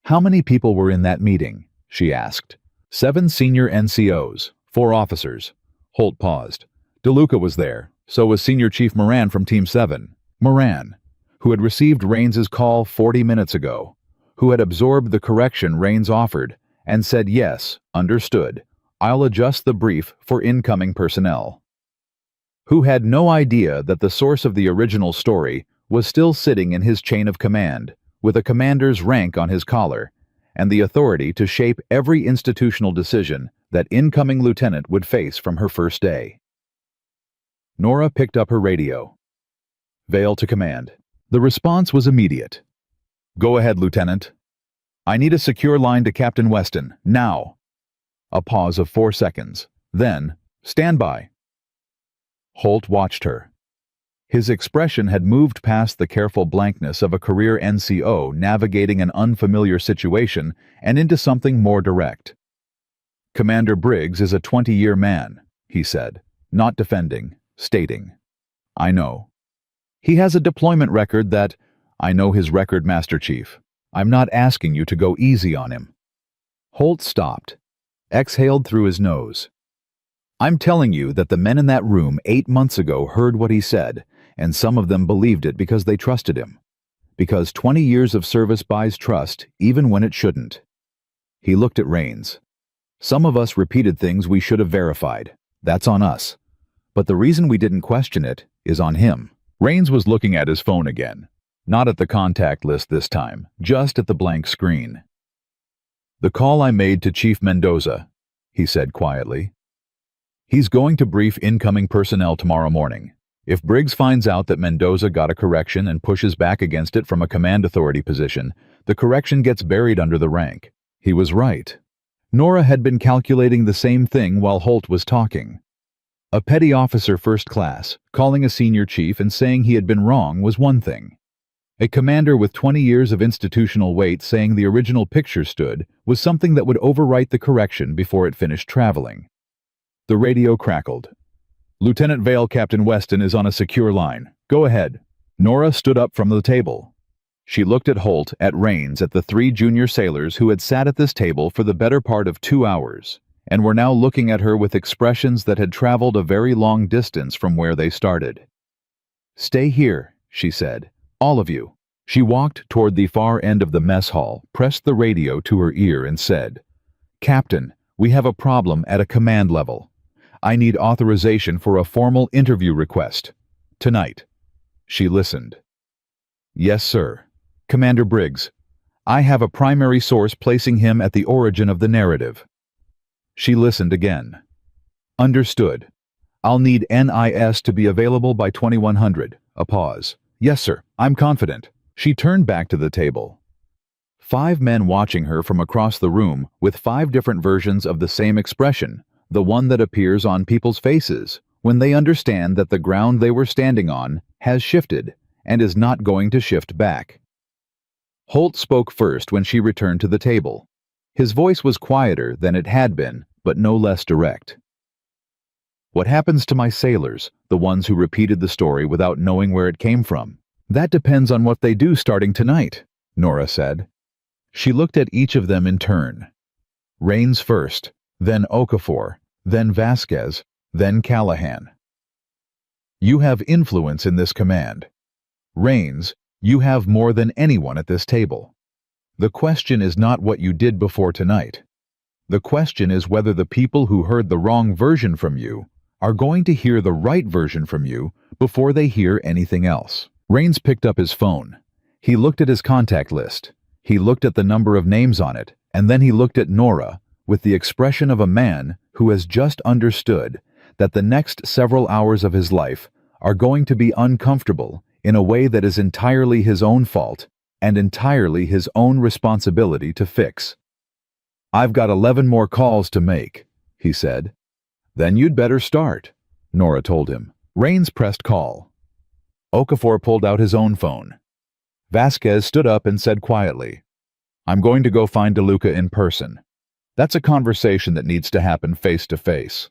Speaker 1: "How many people were in that meeting?" she asked. 7 senior NCOs, 4 officers. Holt paused. DeLuca was there, so was Senior Chief Moran from Team 7. Moran, who had received Raines's call 40 minutes ago, who had absorbed the correction Raines offered and said, "Yes, understood, I'll adjust the brief for incoming personnel." Who had no idea that the source of the original story was still sitting in his chain of command, with a commander's rank on his collar, and the authority to shape every institutional decision that incoming lieutenant would face from her first day. Nora picked up her radio. Vale to command. The response was immediate. "Go ahead, Lieutenant. I need a secure line to Captain Weston, now." A pause of 4 seconds. Then, "Stand by." Holt watched her. His expression had moved past the careful blankness of a career NCO navigating an unfamiliar situation and into something more direct. "Commander Briggs is a 20-year man," he said, not defending, stating. "I know. He has a deployment record that—" "I know his record, Master Chief. I'm not asking you to go easy on him." Holt stopped, exhaled through his nose. "I'm telling you that the men in that room 8 months ago heard what he said, and some of them believed it because they trusted him. Because 20 years of service buys trust, even when it shouldn't." He looked at Raines. "Some of us repeated things we should have verified. That's on us. But the reason we didn't question it is on him." Raines was looking at his phone again. Not at the contact list this time, just at the blank screen. "The call I made to Chief Mendoza," he said quietly. "He's going to brief incoming personnel tomorrow morning. If Briggs finds out that Mendoza got a correction and pushes back against it from a command authority position, the correction gets buried under the rank." He was right. Nora had been calculating the same thing while Holt was talking. A petty officer first class, calling a senior chief and saying he had been wrong was one thing. A commander with 20 years of institutional weight saying the original picture stood was something that would overwrite the correction before it finished traveling. The radio crackled. "Lieutenant Vale, Captain Weston is on a secure line. Go ahead." Nora stood up from the table. She looked at Holt, at Raines, at the 3 junior sailors who had sat at this table for the better part of 2 hours, and were now looking at her with expressions that had traveled a very long distance from where they started. "Stay here," she said. "All of you." She walked toward the far end of the mess hall, pressed the radio to her ear and said, "Captain, we have a problem at a command level. I need authorization for a formal interview request. Tonight." She listened. "Yes, sir. Commander Briggs, I have a primary source placing him at the origin of the narrative." She listened again. "Understood. I'll need NIS to be available by 2100. A pause. Yes, sir. I'm confident. She turned back to the table. 5 men watching her from across the room with 5 different versions of the same expression, the one that appears on people's faces when they understand that the ground they were standing on has shifted and is not going to shift back. Holt spoke first when she returned to the table. His voice was quieter than it had been, but no less direct. What happens to my sailors, the ones who repeated the story without knowing where it came from? That depends on what they do starting tonight, Nora said. She looked at each of them in turn. Rains first, then Okafor, then Vasquez, then Callahan. You have influence in this command. Rains, you have more than anyone at this table. The question is not what you did before tonight. The question is whether the people who heard the wrong version from you are going to hear the right version from you before they hear anything else. Rains picked up his phone. He looked at his contact list. He looked at the number of names on it, and then he looked at Nora with the expression of a man who has just understood that the next several hours of his life are going to be uncomfortable in a way that is entirely his own fault and entirely his own responsibility to fix. I've got 11 more calls to make, he said. Then you'd better start, Nora told him. Rains pressed call. Okafor pulled out his own phone. Vasquez stood up and said quietly, I'm going to go find DeLuca in person. That's a conversation that needs to happen face to face.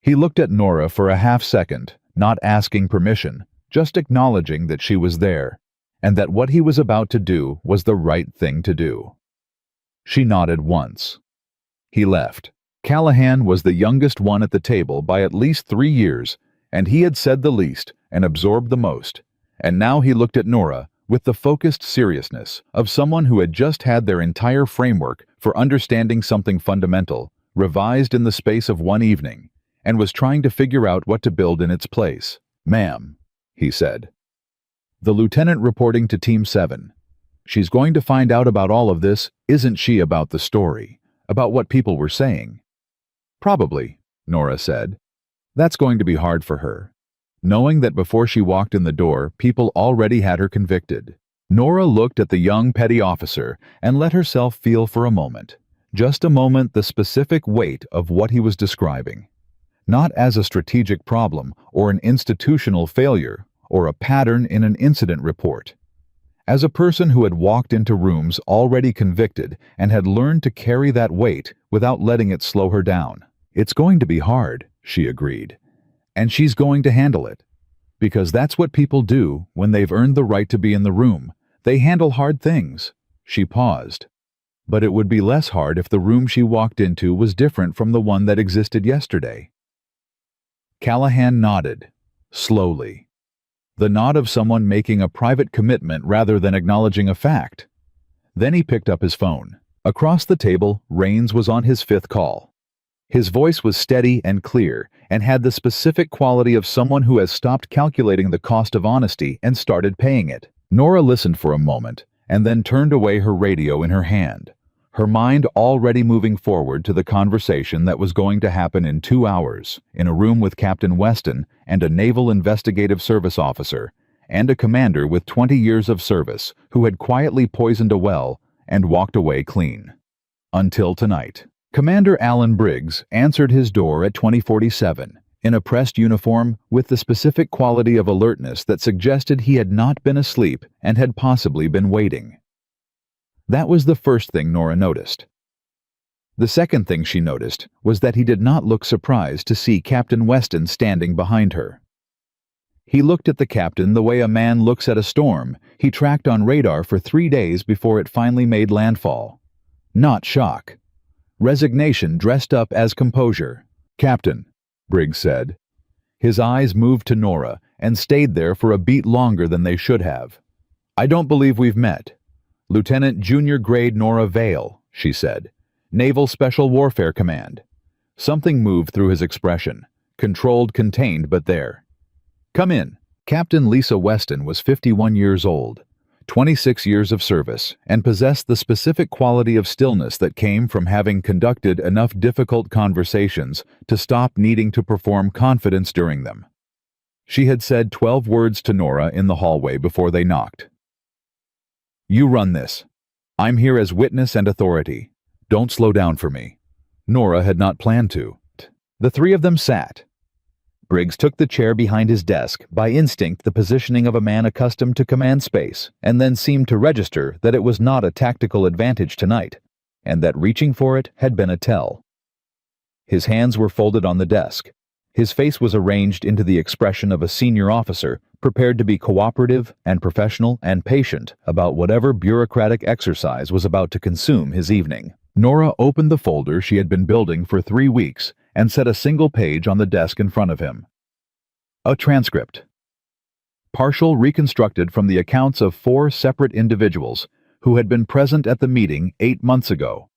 Speaker 1: He looked at Nora for a half second, not asking permission, just acknowledging that she was there, and that what he was about to do was the right thing to do. She nodded once. He left. Callahan was the youngest one at the table by at least 3 years, and he had said the least and absorbed the most, and now he looked at Nora with the focused seriousness of someone who had just had their entire framework for understanding something fundamental revised in the space of one evening, and was trying to figure out what to build in its place. Ma'am, he said. The lieutenant reporting to Team 7. She's going to find out about all of this, isn't she, about the story, about what people were saying? Probably, Nora said. That's going to be hard for her, knowing that before she walked in the door, people already had her convicted. Nora looked at the young petty officer and let herself feel for a moment, just a moment, the specific weight of what he was describing. Not as a strategic problem or an institutional failure or a pattern in an incident report. As a person who had walked into rooms already convicted and had learned to carry that weight without letting it slow her down. It's going to be hard, she agreed. And she's going to handle it. Because that's what people do when they've earned the right to be in the room. They handle hard things. She paused. But it would be less hard if the room she walked into was different from the one that existed yesterday. Callahan nodded, slowly. The nod of someone making a private commitment rather than acknowledging a fact. Then he picked up his phone. Across the table, Rains was on his 5th call. His voice was steady and clear and had the specific quality of someone who has stopped calculating the cost of honesty and started paying it. Nora listened for a moment and then turned away, her radio in her hand, her mind already moving forward to the conversation that was going to happen in 2 hours in a room with Captain Weston and a Naval Investigative Service officer and a commander with 20 years of service who had quietly poisoned a well and walked away clean. Until tonight. Commander Alan Briggs answered his door at 2047, in a pressed uniform with the specific quality of alertness that suggested he had not been asleep and had possibly been waiting. That was the first thing Nora noticed. The second thing she noticed was that he did not look surprised to see Captain Weston standing behind her. He looked at the captain the way a man looks at a storm he tracked on radar for 3 days before it finally made landfall. Not shock. Resignation dressed up as composure. Captain, Briggs said. His eyes moved to Nora and stayed there for a beat longer than they should have. I don't believe we've met. Lieutenant Junior Grade Nora Vale, she said. Naval Special Warfare Command. Something moved through his expression. Controlled, contained, but there. Come in. Captain Lisa Weston was 51 years old. 26 years of service, and possessed the specific quality of stillness that came from having conducted enough difficult conversations to stop needing to perform confidence during them. She had said 12 words to Nora in the hallway before they knocked. "You run this. I'm here as witness and authority. Don't slow down for me." Nora had not planned to. The three of them sat. Briggs took the chair behind his desk, by instinct the positioning of a man accustomed to command space, and then seemed to register that it was not a tactical advantage tonight, and that reaching for it had been a tell. His hands were folded on the desk. His face was arranged into the expression of a senior officer, prepared to be cooperative and professional and patient about whatever bureaucratic exercise was about to consume his evening. Nora opened the folder she had been building for 3 weeks and set a single page on the desk in front of him. A transcript. Partial reconstructed from the accounts of 4 separate individuals who had been present at the meeting 8 months ago,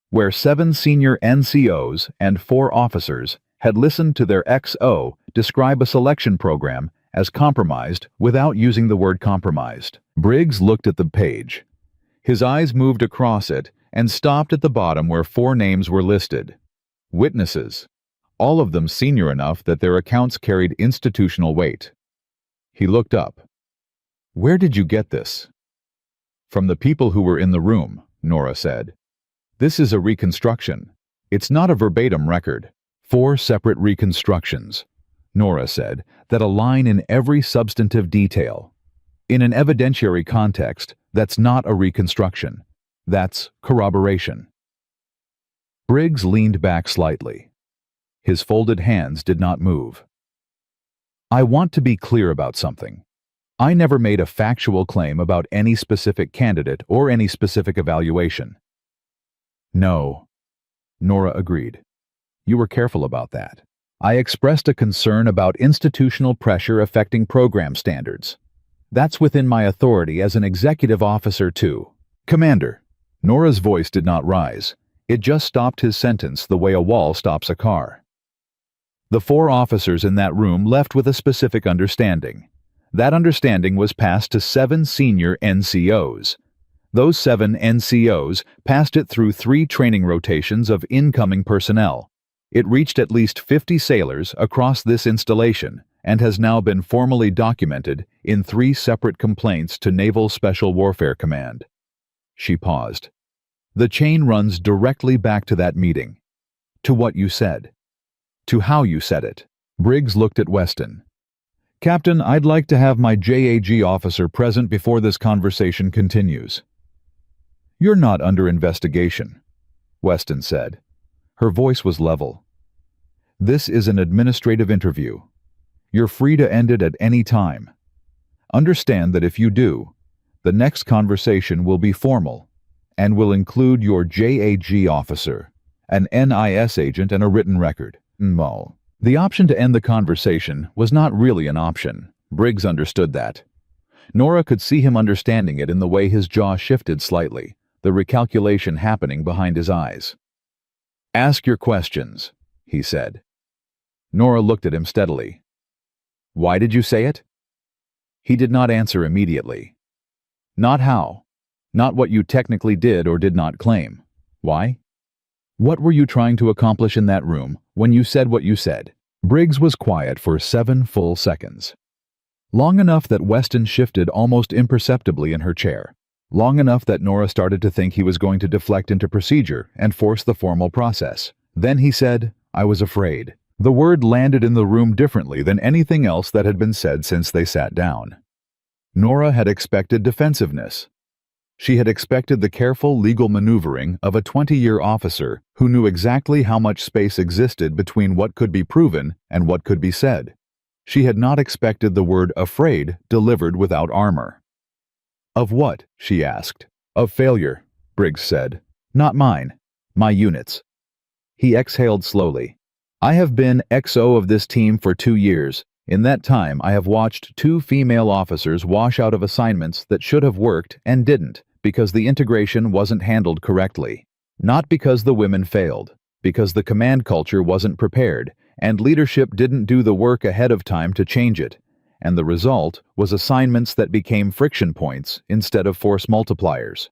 Speaker 1: where 7 senior NCOs and 4 officers had listened to their XO describe a selection program as compromised without using the word compromised. Briggs looked at the page. His eyes moved across it and stopped at the bottom where 4 names were listed. Witnesses, all of them senior enough that their accounts carried institutional weight. He looked up. "Where did you get this?" "From the people who were in the room," Nora said. "This is a reconstruction. It's not a verbatim record. 4 separate reconstructions," Nora said, "that align in every substantive detail. In an evidentiary context, that's not a reconstruction. That's corroboration." Briggs leaned back slightly. His folded hands did not move. "I want to be clear about something. I never made a factual claim about any specific candidate or any specific evaluation." "No," Nora agreed. "You were careful about that. I expressed a concern about institutional pressure affecting program standards. That's within my authority as an executive officer too." "Commander." Nora's voice did not rise. It just stopped his sentence the way a wall stops a car. The 4 officers in that room left with a specific understanding. That understanding was passed to 7 senior NCOs. Those 7 NCOs passed it through 3 training rotations of incoming personnel. It reached at least 50 sailors across this installation and has now been formally documented in 3 separate complaints to Naval Special Warfare Command. She paused. "The chain runs directly back to that meeting. To what you said. To how you said it." Briggs looked at Weston. "Captain, I'd like to have my JAG officer present before this conversation continues." "You're not under investigation," Weston said. Her voice was level. "This is an administrative interview. You're free to end it at any time. Understand that if you do, the next conversation will be formal and will include your JAG officer, an NIS agent, and a written record." The option to end the conversation was not really an option. Briggs understood that. Nora could see him understanding it in the way his jaw shifted slightly, the recalculation happening behind his eyes. "Ask your questions," he said. Nora looked at him steadily. "Why did you say it?" He did not answer immediately. "Not how. Not what you technically did or did not claim. Why? What were you trying to accomplish in that room when you said what you said?" Briggs was quiet for 7 full seconds. Long enough that Weston shifted almost imperceptibly in her chair. Long enough that Nora started to think he was going to deflect into procedure and force the formal process. Then he said, "I was afraid." The word landed in the room differently than anything else that had been said since they sat down. Nora had expected defensiveness. She had expected the careful legal maneuvering of a 20-year officer who knew exactly how much space existed between what could be proven and what could be said. She had not expected the word afraid delivered without armor. "Of what?" she asked. "Of failure," Briggs said. "Not mine. My unit's." He exhaled slowly. "I have been XO of this team for 2 years. In that time, I have watched 2 female officers wash out of assignments that should have worked and didn't because the integration wasn't handled correctly. Not because the women failed, because the command culture wasn't prepared, and leadership didn't do the work ahead of time to change it. and the result was assignments that became friction points instead of force multipliers.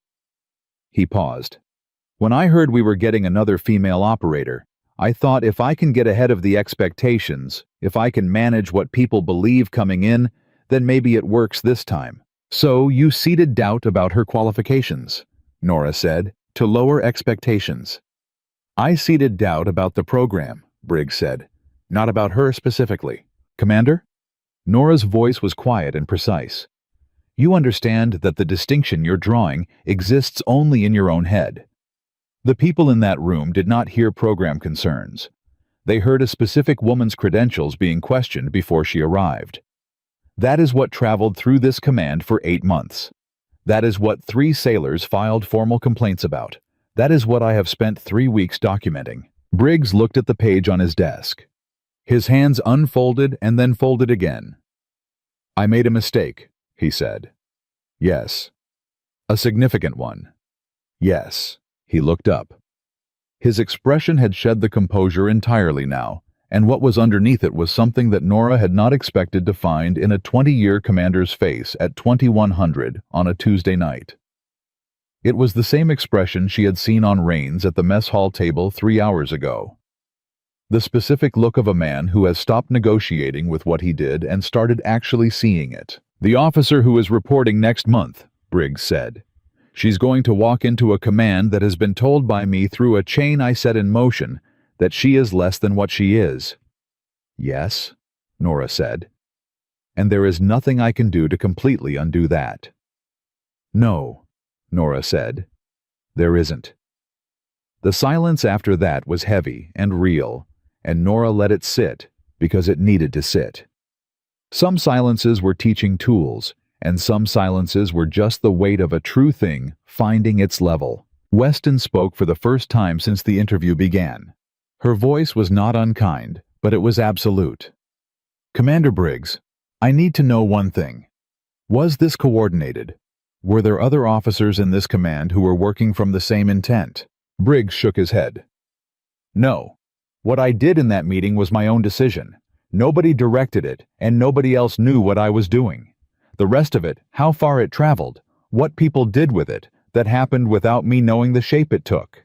Speaker 1: He paused. When I heard we were getting another female operator, I thought if I can get ahead of the expectations, if I can manage what people believe coming in, then maybe it works this time. So you seeded doubt about her qualifications, Nora said, to lower expectations. I seeded doubt about the program, Briggs said, not about her specifically. Commander? Nora's voice was quiet and precise. You understand that the distinction you're drawing exists only in your own head. The people in that room did not hear program concerns. They heard a specific woman's credentials being questioned before she arrived. That is what traveled through this command for 8 months. That is what 3 sailors filed formal complaints about. That is what I have spent 3 weeks documenting. Briggs looked at the page on his desk. His hands unfolded and then folded again. I made a mistake, he said. Yes. A significant one. Yes. He looked up. His expression had shed the composure entirely now, and what was underneath it was something that Nora had not expected to find in a 20-year commander's face at 2100 on a Tuesday night. It was the same expression she had seen on Rains at the mess hall table 3 hours ago. The specific look of a man who has stopped negotiating with what he did and started actually seeing it. The officer who is reporting next month, Briggs said. She's going to walk into a command that has been told by me through a chain I set in motion that she is less than what she is. Yes, Nora said. And there is nothing I can do to completely undo that. No, Nora said. There isn't. The silence after that was heavy and real, and Nora let it sit because it needed to sit. Some silences were teaching tools, and some silences were just the weight of a true thing finding its level. Weston spoke for the first time since the interview began. Her voice was not unkind, but it was absolute. Commander Briggs, I need to know one thing. Was this coordinated? Were there other officers in this command who were working from the same intent? Briggs shook his head. No. What I did in that meeting was my own decision. Nobody directed it, and nobody else knew what I was doing. The rest of it, how far it traveled, what people did with it, that happened without me knowing the shape it took.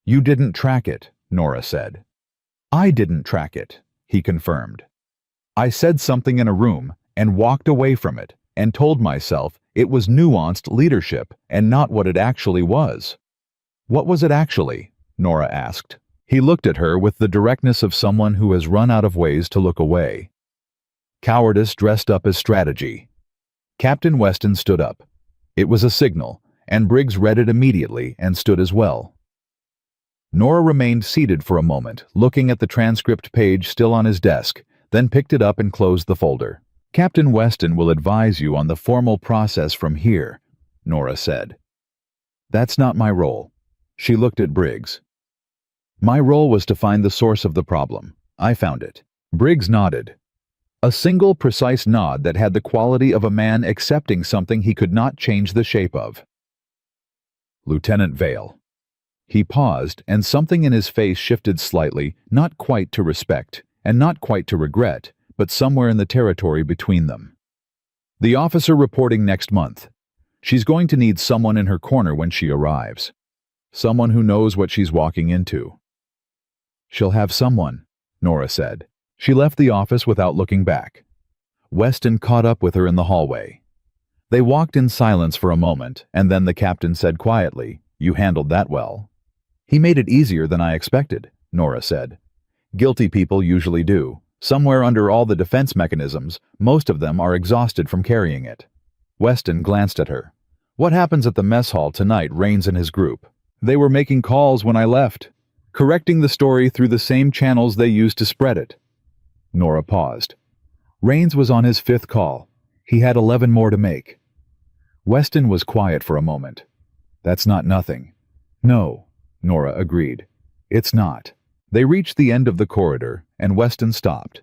Speaker 1: You didn't track it, Nora said. I didn't track it, he confirmed. I said something in a room and walked away from it and told myself it was nuanced leadership and not what it actually was. What was it actually? Nora asked. He looked at her with the directness of someone who has run out of ways to look away. Cowardice dressed up as strategy. Captain Weston stood up. It was a signal, and Briggs read it immediately and stood as well. Nora remained seated for a moment, looking at the transcript page still on his desk, then picked it up and closed the folder. Captain Weston will advise you on the formal process from here, Nora said. That's not my role. She looked at Briggs. My role was to find the source of the problem. I found it. Briggs nodded. A single precise nod that had the quality of a man accepting something he could not change the shape of. Lieutenant Vale. He paused, and something in his face shifted slightly, not quite to respect, and not quite to regret, but somewhere in the territory between them. The officer reporting next month. She's going to need someone in her corner when she arrives. Someone who knows what she's walking into. She'll have someone, Nora said. She left the office without looking back. Weston caught up with her in the hallway. They walked in silence for a moment, and then the captain said quietly, "You handled that well." He made it easier than I expected, Nora said. Guilty people usually do. Somewhere under all the defense mechanisms, most of them are exhausted from carrying it. Weston glanced at her. What happens at the mess hall tonight Rains and his group. They were making calls when I left, correcting the story through the same channels they used to spread it. Nora paused. Rains was on his 5th call. He had 11 more to make. Weston was quiet for a moment. That's not nothing. No, Nora agreed. It's not. They reached the end of the corridor, and Weston stopped.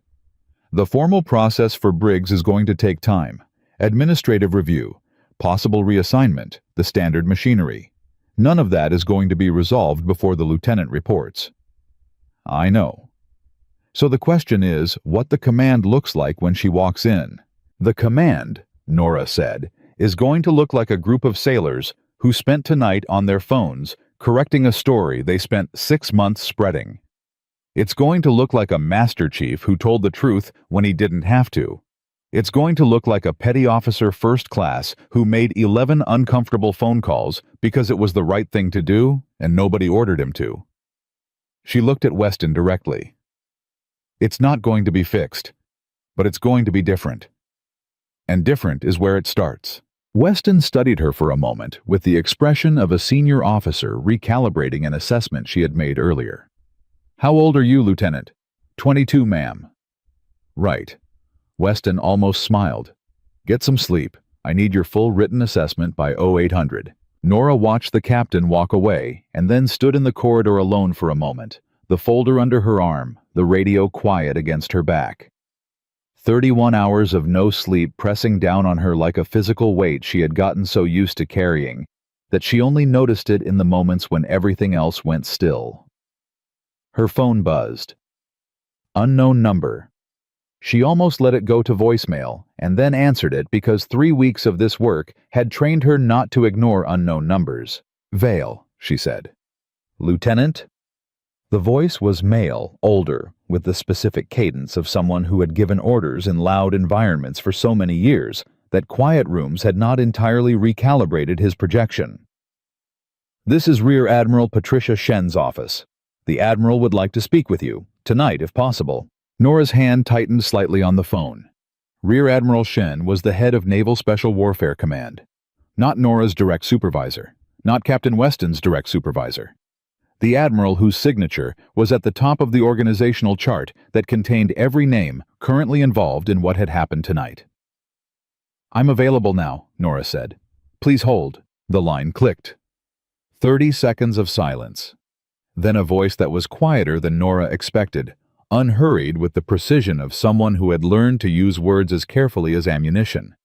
Speaker 1: The formal process for Briggs is going to take time. Administrative review, possible reassignment, the standard machinery. None of that is going to be resolved before the lieutenant reports. I know. So the question is what the command looks like when she walks in. The command, Nora said, is going to look like a group of sailors who spent tonight on their phones correcting a story they spent 6 months spreading. It's going to look like a master chief who told the truth when he didn't have to. It's going to look like a petty officer first class who made 11 uncomfortable phone calls because it was the right thing to do and nobody ordered him to. She looked at Weston directly. It's not going to be fixed, but it's going to be different. And different is where it starts. Weston studied her for a moment with the expression of a senior officer recalibrating an assessment she had made earlier. How old are you, Lieutenant? 22, ma'am. Right. Weston almost smiled. Get some sleep. I need your full written assessment by 0800. Nora watched the captain walk away and then stood in the corridor alone for a moment, the folder under her arm, the radio quiet against her back. 31 hours of no sleep pressing down on her like a physical weight she had gotten so used to carrying that she only noticed it in the moments when everything else went still. Her phone buzzed. Unknown number. She almost let it go to voicemail and then answered it because 3 weeks of this work had trained her not to ignore unknown numbers. Vale, she said. Lieutenant? The voice was male, older, with the specific cadence of someone who had given orders in loud environments for so many years that quiet rooms had not entirely recalibrated his projection. This is Rear Admiral Patricia Shen's office. The Admiral would like to speak with you, tonight if possible. Nora's hand tightened slightly on the phone. Rear Admiral Shen was the head of Naval Special Warfare Command. Not Nora's direct supervisor, not Captain Weston's direct supervisor. The Admiral whose signature was at the top of the organizational chart that contained every name currently involved in what had happened tonight. I'm available now, Nora said. Please hold. The line clicked. 30 seconds of silence. Then a voice that was quieter than Nora expected, unhurried with the precision of someone who had learned to use words as carefully as ammunition.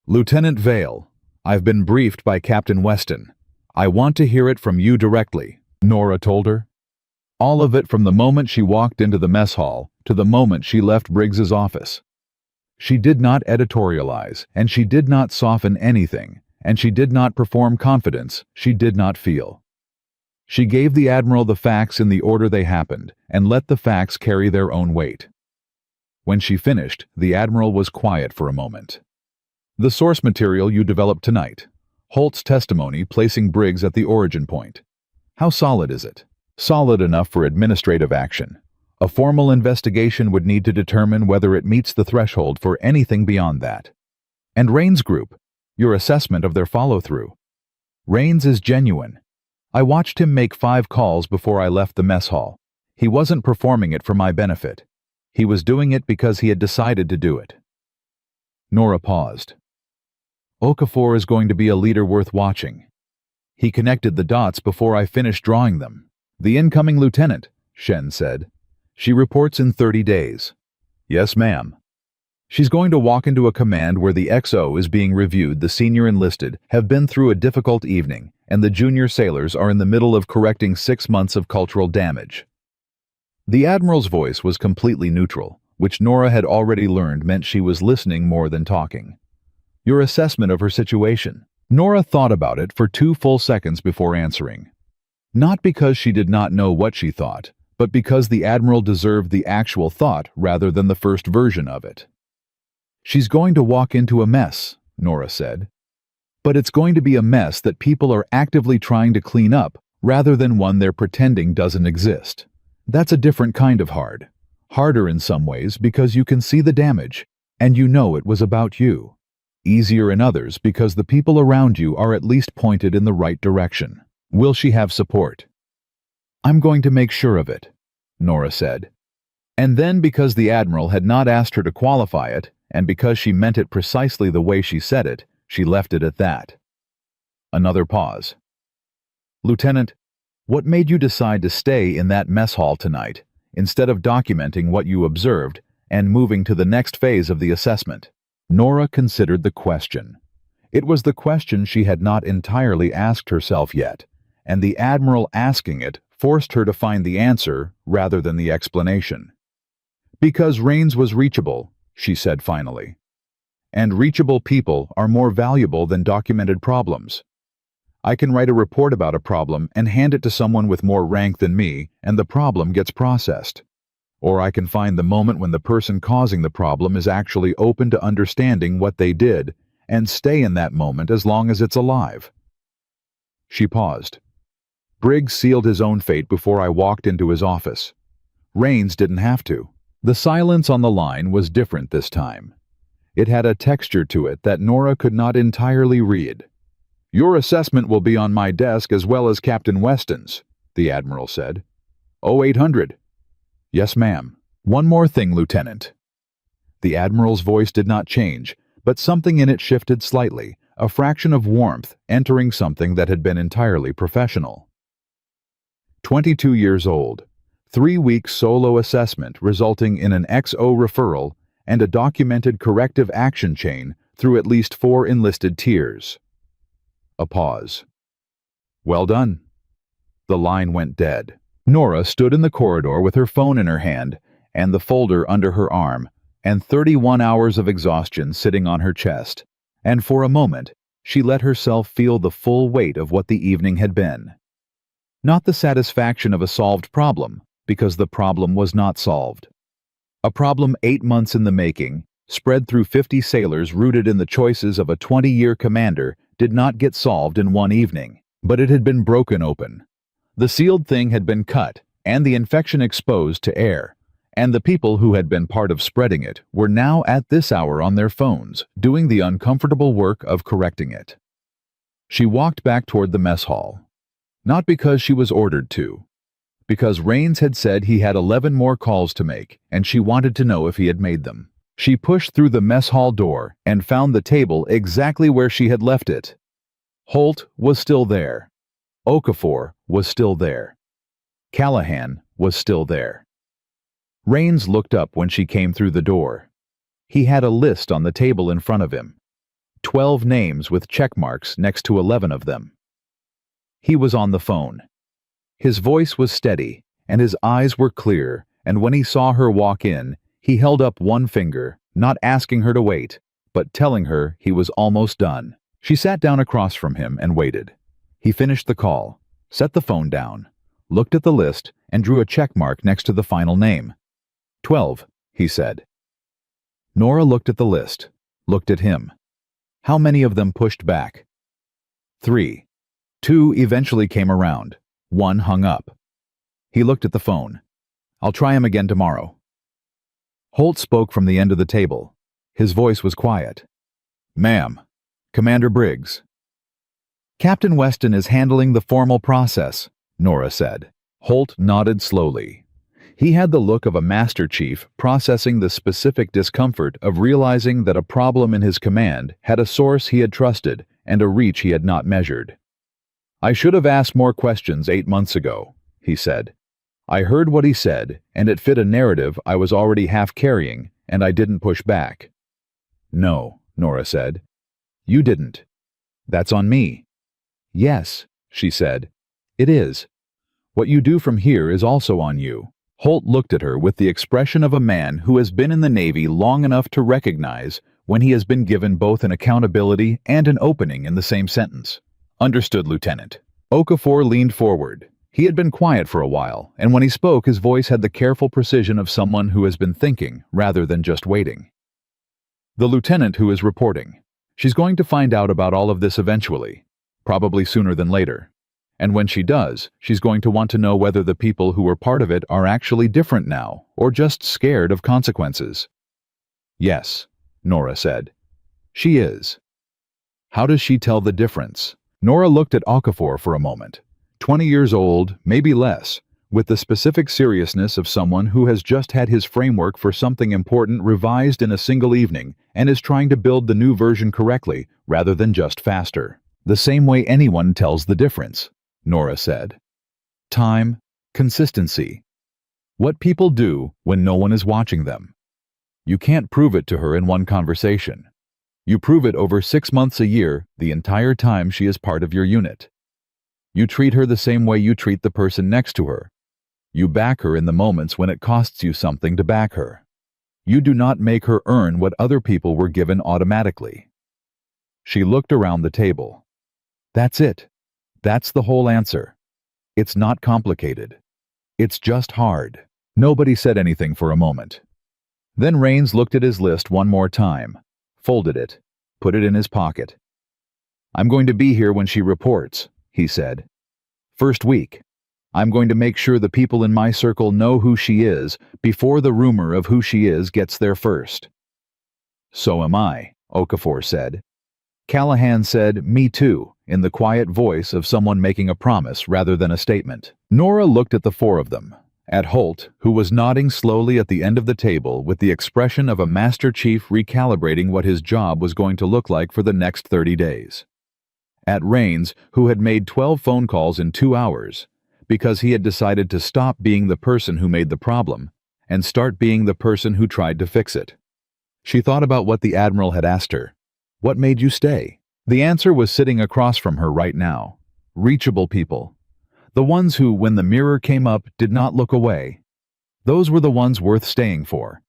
Speaker 1: Lieutenant Vale, I've been briefed by Captain Weston. I want to hear it from you directly, Nora told her. All of it from the moment she walked into the mess hall to the moment she left Briggs's office. She did not editorialize, and she did not soften anything, and she did not perform confidence she did not feel. She gave the Admiral the facts in the order they happened, and let the facts carry their own weight. When she finished, the Admiral was quiet for a moment. The source material you developed tonight. Holt's testimony placing Briggs at the origin point. How solid is it? Solid enough for administrative action. A formal investigation would need to determine whether it meets the threshold for anything beyond that. And Rains' group, your assessment of their follow-through. Rains is genuine. I watched him make 5 calls before I left the mess hall. He wasn't performing it for my benefit. He was doing it because he had decided to do it. Nora paused. Okafor is going to be a leader worth watching. He connected the dots before I finished drawing them. The incoming lieutenant, Shen said. She reports in 30 days. Yes, ma'am. She's going to walk into a command where the XO is being reviewed. The senior enlisted have been through a difficult evening, and the junior sailors are in the middle of correcting 6 months of cultural damage. The Admiral's voice was completely neutral, which Nora had already learned meant she was listening more than talking. Your assessment of her situation. Nora thought about it for 2 full seconds before answering. Not because she did not know what she thought, but because the Admiral deserved the actual thought rather than the first version of it. She's going to walk into a mess, Nora said. But it's going to be a mess that people are actively trying to clean up rather than one they're pretending doesn't exist. That's a different kind of hard. Harder in some ways because you can see the damage, and you know it was about you. Easier in others because the people around you are at least pointed in the right direction. Will she have support? I'm going to make sure of it, Nora said. And then because the Admiral had not asked her to qualify it, and because she meant it precisely the way she said it, she left it at that. Another pause. Lieutenant, what made you decide to stay in that mess hall tonight, instead of documenting what you observed and moving to the next phase of the assessment? Nora considered the question. It was the question she had not entirely asked herself yet, and the Admiral asking it forced her to find the answer rather than the explanation. Because Rains was reachable, she said finally. And reachable people are more valuable than documented problems. I can write a report about a problem and hand it to someone with more rank than me, and the problem gets processed. Or I can find the moment when the person causing the problem is actually open to understanding what they did, and stay in that moment as long as it's alive. She paused. Briggs sealed his own fate before I walked into his office. Rains didn't have to. The silence on the line was different this time. It had a texture to it that Nora could not entirely read. "Your assessment will be on my desk as well as Captain Weston's," the Admiral said. 0800. "Yes, ma'am." "One more thing, Lieutenant." The Admiral's voice did not change, but something in it shifted slightly, a fraction of warmth entering something that had been entirely professional. 22 years old, 3-week solo assessment resulting in an XO referral and a documented corrective action chain through at least 4 enlisted tiers. A pause. "Well done." The line went dead. Nora stood in the corridor with her phone in her hand and the folder under her arm, and 31 hours of exhaustion sitting on her chest, and for a moment she let herself feel the full weight of what the evening had been. Not the satisfaction of a solved problem, because the problem was not solved. A problem 8 months in the making, spread through 50 sailors rooted in the choices of a 20-year commander, did not get solved in one evening, but it had been broken open. The sealed thing had been cut, and the infection exposed to air, and the people who had been part of spreading it were now at this hour on their phones, doing the uncomfortable work of correcting it. She walked back toward the mess hall. Not because she was ordered to. Because Rains had said he had 11 more calls to make, and she wanted to know if he had made them. She pushed through the mess hall door and found the table exactly where she had left it. Holt was still there. Okafor was still there. Callahan was still there. Rains looked up when she came through the door. He had a list on the table in front of him. 12 names with check marks next to 11 of them. He was on the phone. His voice was steady, and his eyes were clear, and when he saw her walk in, he held up one finger, not asking her to wait, but telling her he was almost done. She sat down across from him and waited. He finished the call, set the phone down, looked at the list, and drew a check mark next to the final name. 12, he said. Nora looked at the list, looked at him. How many of them pushed back? 3. 2 eventually came around. 1 hung up. He looked at the phone. "I'll try him again tomorrow." Holt spoke from the end of the table. His voice was quiet. "Ma'am, Commander Briggs." "Captain Weston is handling the formal process," Nora said. Holt nodded slowly. He had the look of a master chief processing the specific discomfort of realizing that a problem in his command had a source he had trusted and a reach he had not measured. "I should have asked more questions 8 months ago," he said. "I heard what he said, and it fit a narrative I was already half carrying, and I didn't push back." "No," Nora said. "You didn't. That's on me." "Yes," she said. "It is. What you do from here is also on you." Holt looked at her with the expression of a man who has been in the Navy long enough to recognize when he has been given both an accountability and an opening in the same sentence. "Understood, Lieutenant." Okafor leaned forward. He had been quiet for a while, and when he spoke his voice had the careful precision of someone who has been thinking rather than just waiting. "The lieutenant who is reporting. She's going to find out about all of this eventually, probably sooner than later. And when she does, she's going to want to know whether the people who were part of it are actually different now, or just scared of consequences." "Yes," Nora said. "She is." "How does she tell the difference?" Nora looked at Okafor for a moment. 20 years old, maybe less, with the specific seriousness of someone who has just had his framework for something important revised in a single evening and is trying to build the new version correctly rather than just faster. "The same way anyone tells the difference," Nora said. "Time, consistency. What people do when no one is watching them. You can't prove it to her in one conversation. You prove it over 6 months a year, the entire time she is part of your unit. You treat her the same way you treat the person next to her. You back her in the moments when it costs you something to back her. You do not make her earn what other people were given automatically. She looked around the table. That's it. That's the whole answer. It's not complicated. It's just hard. Nobody said anything for a moment. Then Rains looked at his list one more time, folded it, put it in his pocket. I'm going to be here when she reports, he said. First week. I'm going to make sure the people in my circle know who she is before the rumor of who she is gets there first. So am I, Okafor said. Callahan said, me too, in the quiet voice of someone making a promise rather than a statement. Nora looked at the four of them, at Holt, who was nodding slowly at the end of the table with the expression of a master chief recalibrating what his job was going to look like for the next 30 days. At Rains, who had made 12 phone calls in 2 hours, because he had decided to stop being the person who made the problem and start being the person who tried to fix it. She thought about what the Admiral had asked her. What made you stay? The answer was sitting across from her right now. Reachable people. The ones who, when the mirror came up, did not look away. Those were the ones worth staying for.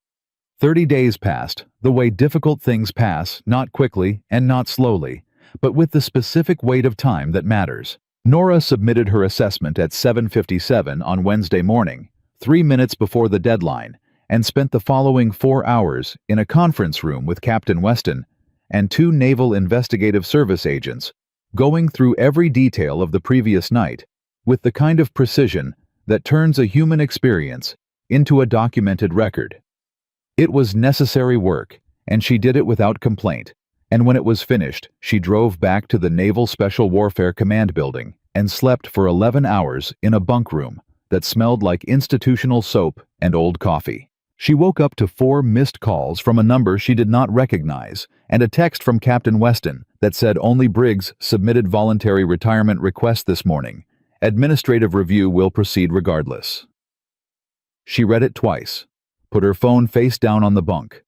Speaker 1: 30 days passed, the way difficult things pass, not quickly and not slowly, but with the specific weight of time that matters. Nora submitted her assessment at 7:57 on Wednesday morning, 3 minutes before the deadline, and spent the following 4 hours in a conference room with Captain Weston and 2 Naval Investigative Service agents, going through every detail of the previous night with the kind of precision that turns a human experience into a documented record. It was necessary work, and she did it without complaint. And when it was finished, she drove back to the Naval Special Warfare Command building and slept for 11 hours in a bunk room that smelled like institutional soap and old coffee. She woke up to 4 missed calls from a number she did not recognize and a text from Captain Weston that said only Briggs submitted voluntary retirement request this morning. Administrative review will proceed regardless. She read it twice, put her phone face down on the bunk,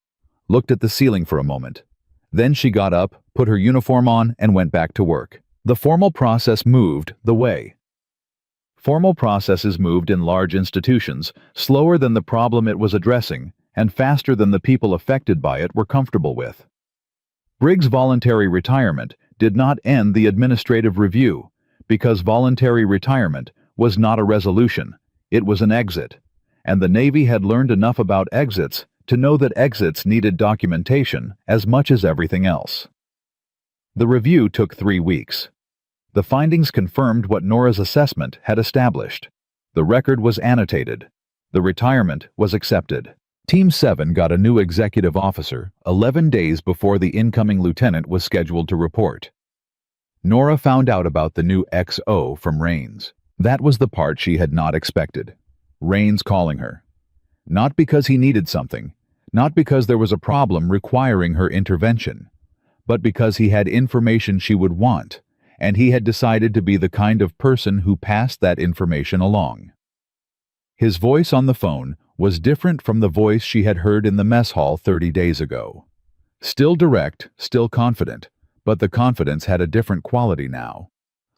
Speaker 1: looked at the ceiling for a moment. Then she got up, put her uniform on, and went back to work. The formal process moved the way. Formal processes moved in large institutions, slower than the problem it was addressing, and faster than the people affected by it were comfortable with. Briggs' voluntary retirement did not end the administrative review, because voluntary retirement was not a resolution, it was an exit, and the Navy had learned enough about exits to know that exits needed documentation as much as everything else. The review took 3 weeks. The findings confirmed what Nora's assessment had established. The record was annotated. The retirement was accepted. Team 7 got a new executive officer 11 days before the incoming lieutenant was scheduled to report. Nora found out about the new XO from Rains. That was the part she had not expected. Rains calling her. Not because he needed something, not because there was a problem requiring her intervention, but because he had information she would want, and he had decided to be the kind of person who passed that information along. His voice on the phone was different from the voice she had heard in the mess hall 30 days ago. Still direct, still confident, but the confidence had a different quality now.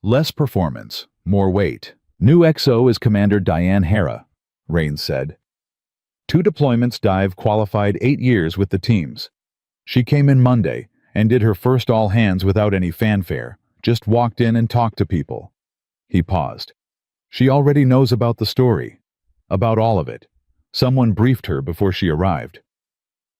Speaker 1: Less performance, more weight. New XO is Commander Diane Hara, Rains said. 2 deployments dive qualified 8 years with the teams. She came in Monday and did her first all hands without any fanfare, just walked in and talked to people. He paused. She already knows about the story. About all of it. Someone briefed her before she arrived.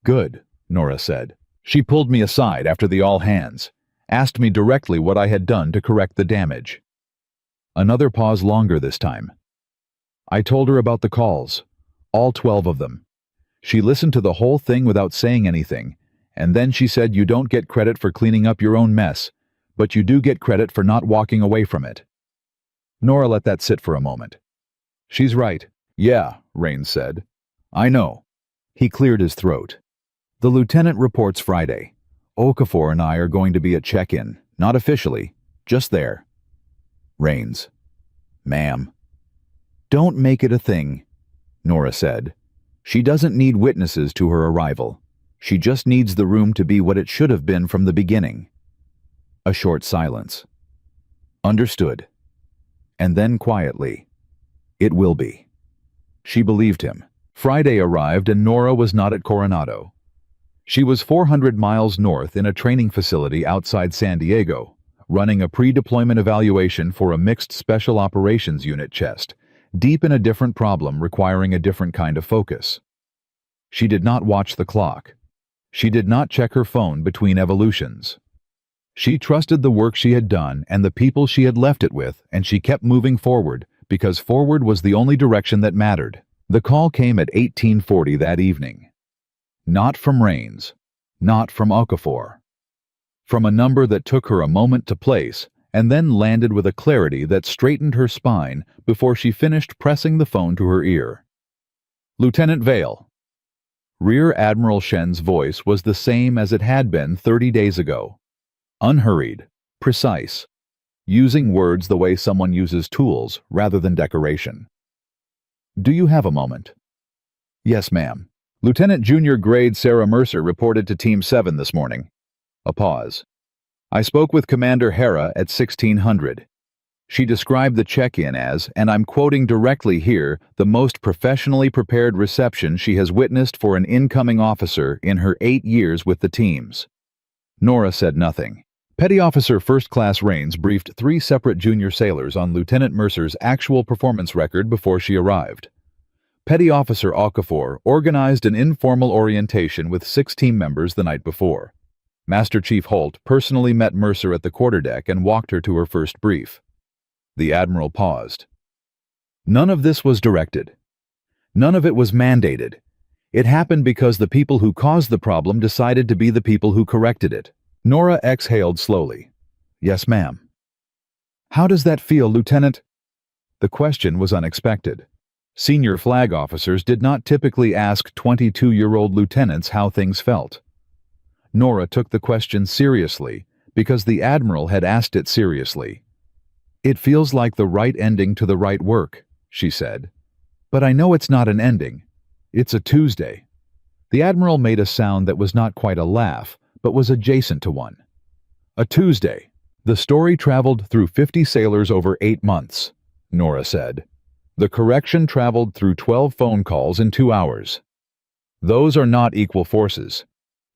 Speaker 1: Good, Nora said. She pulled me aside after the all hands, asked me directly what I had done to correct the damage. Another pause longer this time. I told her about the calls. All 12 of them. She listened to the whole thing without saying anything, and then she said you don't get credit for cleaning up your own mess, but you do get credit for not walking away from it. Nora let that sit for a moment. She's right. Yeah, Rains said. I know. He cleared his throat. The lieutenant reports Friday. Okafor and I are going to be at check-in, not officially, just there. Rains. Ma'am. Don't make it a thing, Nora said. She doesn't need witnesses to her arrival. She just needs the room to be what it should have been from the beginning. A short silence. Understood. And then quietly, it will be. She believed him. Friday arrived and Nora was not at Coronado. She was 400 miles north in a training facility outside San Diego, running a pre-deployment evaluation for a mixed special operations unit chest, deep in a different problem requiring a different kind of focus. She did not watch the clock. She did not check her phone between evolutions. She trusted the work she had done and the people she had left it with, and she kept moving forward, because forward was the only direction that mattered. The call came at 1840 that evening. Not from Rains. Not from Okafor. From a number that took her a moment to place, and then landed with a clarity that straightened her spine before she finished pressing the phone to her ear. Lieutenant Vale. Rear Admiral Shen's voice was the same as it had been 30 days ago. Unhurried, precise, using words the way someone uses tools rather than decoration. Do you have a moment? Yes, ma'am. Lieutenant Junior Grade Sarah Mercer reported to Team 7 this morning. A pause. I spoke with Commander Hera at 1600. She described the check-in as, and I'm quoting directly here, the most professionally prepared reception she has witnessed for an incoming officer in her 8 years with the teams. Nora said nothing. Petty Officer First Class Rains briefed 3 separate junior sailors on Lieutenant Mercer's actual performance record before she arrived. Petty Officer Okafor organized an informal orientation with 6 team members the night before. Master Chief Holt personally met Mercer at the quarterdeck and walked her to her first brief. The Admiral paused. None of this was directed. None of it was mandated. It happened because the people who caused the problem decided to be the people who corrected it. Nora exhaled slowly. Yes, ma'am. How does that feel, Lieutenant? The question was unexpected. Senior flag officers did not typically ask 22-year-old lieutenants how things felt. Nora took the question seriously because the Admiral had asked it seriously. It feels like the right ending to the right work, she said. But I know it's not an ending. It's a Tuesday. The Admiral made a sound that was not quite a laugh, but was adjacent to one. A Tuesday. The story traveled through 50 sailors over 8 months, Nora said. The correction traveled through 12 phone calls in 2 hours. Those are not equal forces.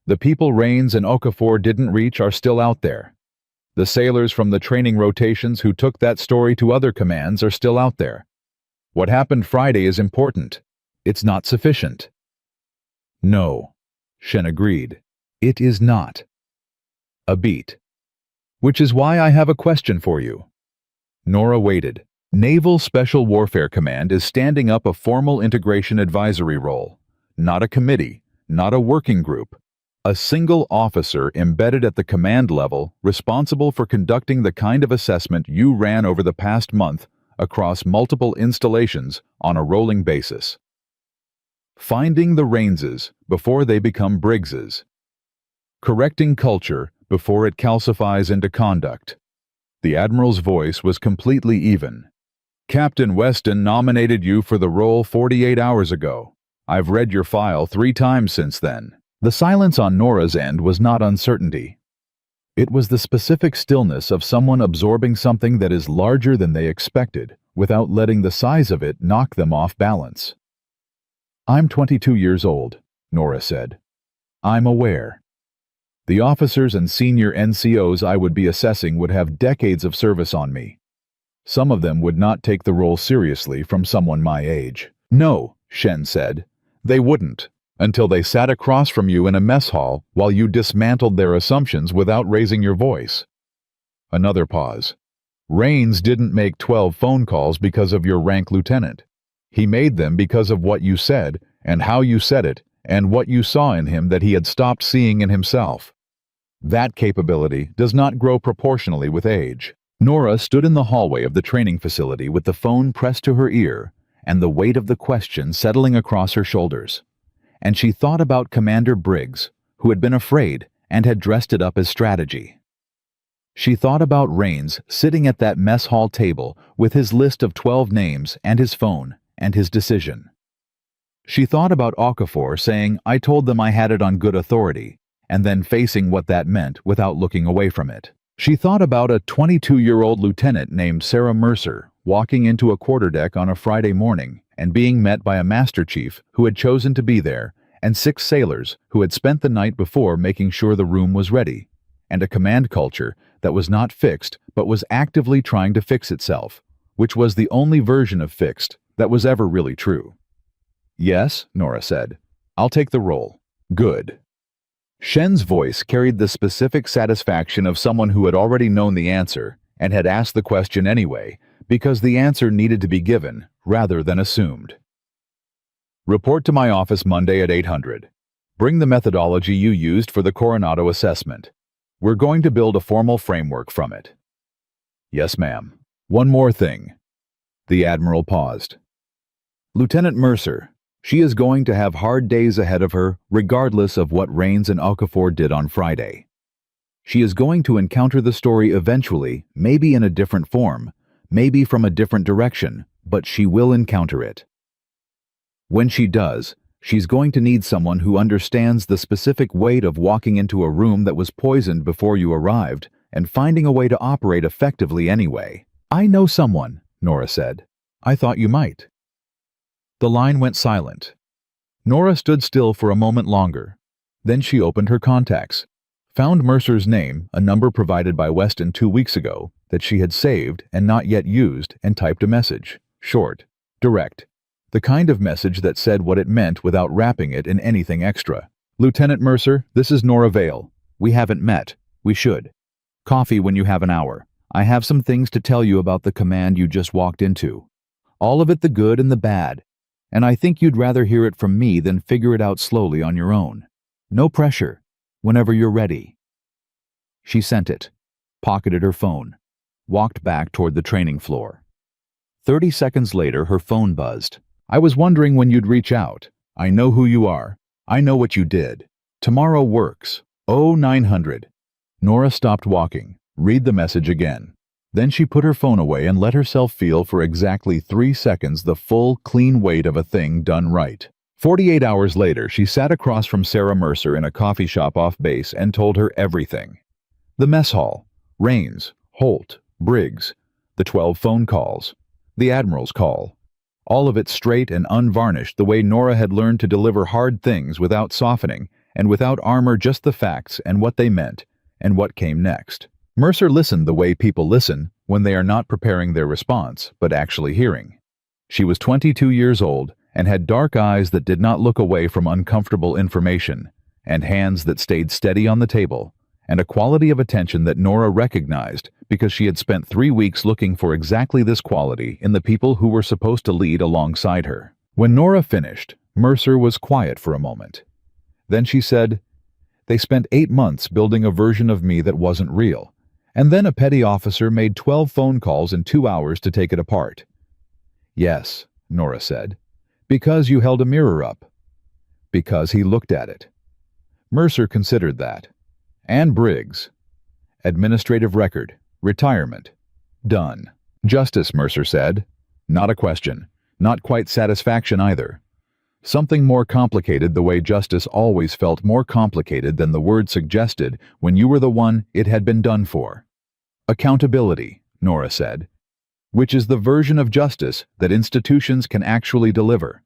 Speaker 1: The people Rains and Okafor didn't reach are still out there. The sailors from the training rotations who took that story to other commands are still out there. What happened Friday is important. It's not sufficient. No, Shen agreed. It is not. A beat. Which is why I have a question for you. Nora waited. Naval Special Warfare Command is standing up a formal integration advisory role. Not a committee, not a working group. A single officer embedded at the command level responsible for conducting the kind of assessment you ran over the past month across multiple installations on a rolling basis. Finding the Rainses before they become Briggses. Correcting culture before it calcifies into conduct. The Admiral's voice was completely even. Captain Weston nominated you for the role 48 hours ago. I've read your file 3 times since then. The silence on Nora's end was not uncertainty. It was the specific stillness of someone absorbing something that is larger than they expected, without letting the size of it knock them off balance. I'm 22 years old, Nora said. I'm aware. The officers and senior NCOs I would be assessing would have decades of service on me. Some of them would not take the role seriously from someone my age. No, Shen said. They wouldn't. Until they sat across from you in a mess hall while you dismantled their assumptions without raising your voice. Another pause. Rains didn't make 12 phone calls because of your rank lieutenant. He made them because of what you said, and how you said it, and what you saw in him that he had stopped seeing in himself. That capability does not grow proportionally with age. Nora stood in the hallway of the training facility with the phone pressed to her ear and the weight of the question settling across her shoulders. And she thought about Commander Briggs, who had been afraid and had dressed it up as strategy. She thought about Rains sitting at that mess hall table with his list of 12 names and his phone and his decision. She thought about Okafor saying, I told them I had it on good authority, and then facing what that meant without looking away from it. She thought about a 22-year-old lieutenant named Sarah Mercer walking into a quarterdeck on a Friday morning and being met by a master chief who had chosen to be there, and 6 sailors who had spent the night before making sure the room was ready, and a command culture that was not fixed but was actively trying to fix itself, which was the only version of fixed that was ever really true. "Yes," Nora said. "I'll take the role." "Good." Shen's voice carried the specific satisfaction of someone who had already known the answer and had asked the question anyway, because the answer needed to be given rather than assumed. "Report to my office Monday at 800. Bring the methodology you used for the Coronado assessment. We're going to build a formal framework from it." "Yes, ma'am. One more thing." The Admiral paused. "Lieutenant Mercer, she is going to have hard days ahead of her regardless of what Rains and Okafor did on Friday. She is going to encounter the story eventually, maybe in a different form, maybe from a different direction, but she will encounter it. When she does, she's going to need someone who understands the specific weight of walking into a room that was poisoned before you arrived and finding a way to operate effectively anyway." "I know someone," Nora said. "I thought you might." The line went silent. Nora stood still for a moment longer. Then she opened her contacts, found Mercer's name, a number provided by Weston 2 weeks ago, that she had saved and not yet used, and typed a message. Short, direct. The kind of message that said what it meant without wrapping it in anything extra. "Lieutenant Mercer, this is Nora Vale. We haven't met. We should. Coffee when you have an hour. I have some things to tell you about the command you just walked into. All of it, the good and the bad. And I think you'd rather hear it from me than figure it out slowly on your own. No pressure. Whenever you're ready." She sent it, pocketed her phone, walked back toward the training floor. 30 seconds later, her phone buzzed. "I was wondering when you'd reach out. I know who you are. I know what you did. Tomorrow works. 0900. Nora stopped walking. Read the message again. Then she put her phone away and let herself feel for exactly 3 seconds the full, clean weight of a thing done right. 48 hours later, she sat across from Sarah Mercer in a coffee shop off base and told her everything. The mess hall, Rains, Holt, Briggs, the 12 phone calls, the Admiral's call. All of it straight and unvarnished, the way Nora had learned to deliver hard things without softening and without armor, just the facts and what they meant and what came next. Mercer listened the way people listen when they are not preparing their response, but actually hearing. She was 22 years old and had dark eyes that did not look away from uncomfortable information, and hands that stayed steady on the table, and a quality of attention that Nora recognized because she had spent 3 weeks looking for exactly this quality in the people who were supposed to lead alongside her. When Nora finished, Mercer was quiet for a moment. Then she said, "They spent 8 months building a version of me that wasn't real. And then a petty officer made 12 phone calls in 2 hours to take it apart." "Yes," Nora said, "because you held a mirror up." "Because he looked at it." Mercer considered that. "And Briggs. Administrative record. Retirement. Done." "Justice," Mercer said. "Not a question. Not quite satisfaction either. Something more complicated, the way justice always felt more complicated than the word suggested when you were the one it had been done for. Accountability," Nora said, "which is the version of justice that institutions can actually deliver."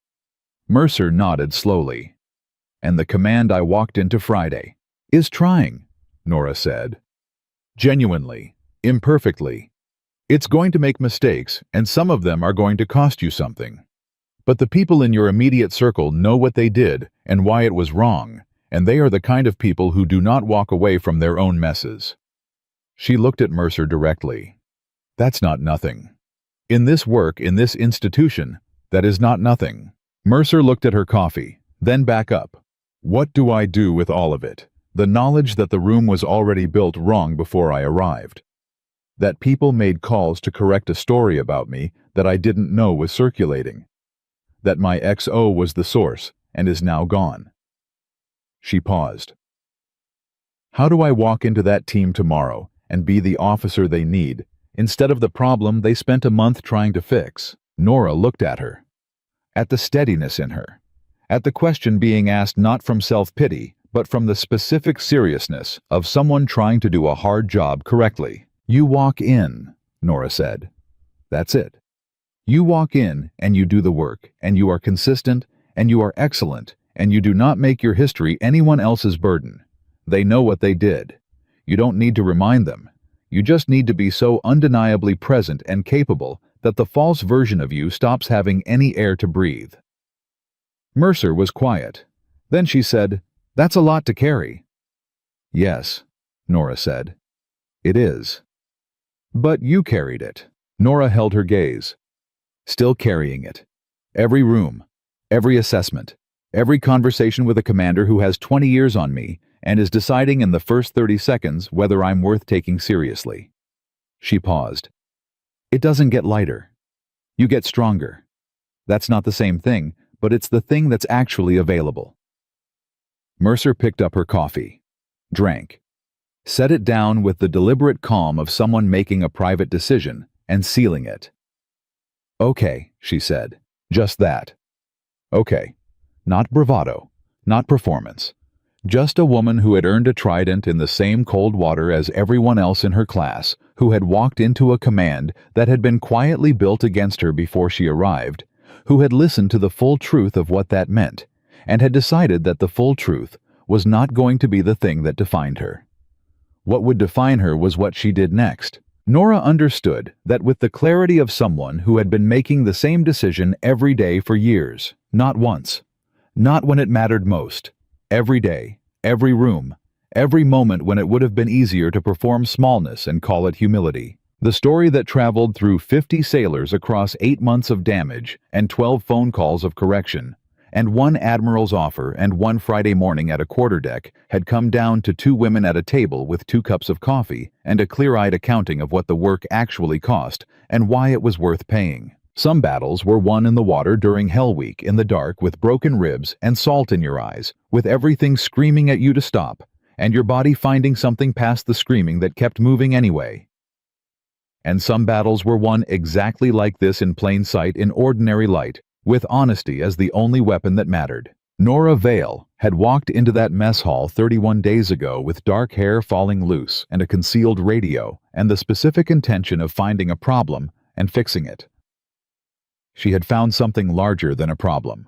Speaker 1: Mercer nodded slowly. "And the command I walked into Friday is trying," Nora said. "Genuinely, imperfectly. It's going to make mistakes, and some of them are going to cost you something. But the people in your immediate circle know what they did and why it was wrong, and they are the kind of people who do not walk away from their own messes." She looked at Mercer directly. "That's not nothing. In this work, in this institution, that is not nothing." Mercer looked at her coffee, then back up. "What do I do with all of it? The knowledge that the room was already built wrong before I arrived. That people made calls to correct a story about me that I didn't know was circulating. That my XO was the source and is now gone." She paused. "How do I walk into that team tomorrow and be the officer they need, instead of the problem they spent a month trying to fix?" Nora looked at her. At the steadiness in her. At the question being asked not from self-pity, but from the specific seriousness of someone trying to do a hard job correctly. "You walk in," Nora said. "That's it. You walk in and you do the work, and you are consistent, and you are excellent, and you do not make your history anyone else's burden. They know what they did. You don't need to remind them. You just need to be so undeniably present and capable that the false version of you stops having any air to breathe. Mercer was quiet. Then she said, "That's a lot to carry." "Yes," Nora said. "It is." "But you carried it." Nora held her gaze. "Still carrying it. Every room, every assessment, every conversation with a commander who has 20 years on me and is deciding in the first 30 seconds whether I'm worth taking seriously." She paused. "It doesn't get lighter. You get stronger. That's not the same thing, but it's the thing that's actually available." Mercer picked up her coffee, drank, set it down with the deliberate calm of someone making a private decision and sealing it. "Okay," she said, "just that. Okay. Not bravado, not performance. Just a woman who had earned a trident in the same cold water as everyone else in her class, who had walked into a command that had been quietly built against her before she arrived, who had listened to the full truth of what that meant, and had decided that the full truth was not going to be the thing that defined her. What would define her was what she did next. Nora understood that with the clarity of someone who had been making the same decision every day for years, not once, not when it mattered most, every day, every room, every moment when it would have been easier to perform smallness and call it humility. The story that traveled through 50 sailors across 8 months of damage and 12 phone calls of correction, and 1 admiral's offer and 1 Friday morning at a quarterdeck had come down to 2 women at a table with 2 cups of coffee and a clear-eyed accounting of what the work actually cost and why it was worth paying. Some battles were won in the water during Hell Week in the dark with broken ribs and salt in your eyes, with everything screaming at you to stop, and your body finding something past the screaming that kept moving anyway. And some battles were won exactly like this in plain sight in ordinary light, with honesty as the only weapon that mattered. Nora Vale had walked into that mess hall 31 days ago with dark hair falling loose and a concealed radio and the specific intention of finding a problem and fixing it. She had found something larger than a problem.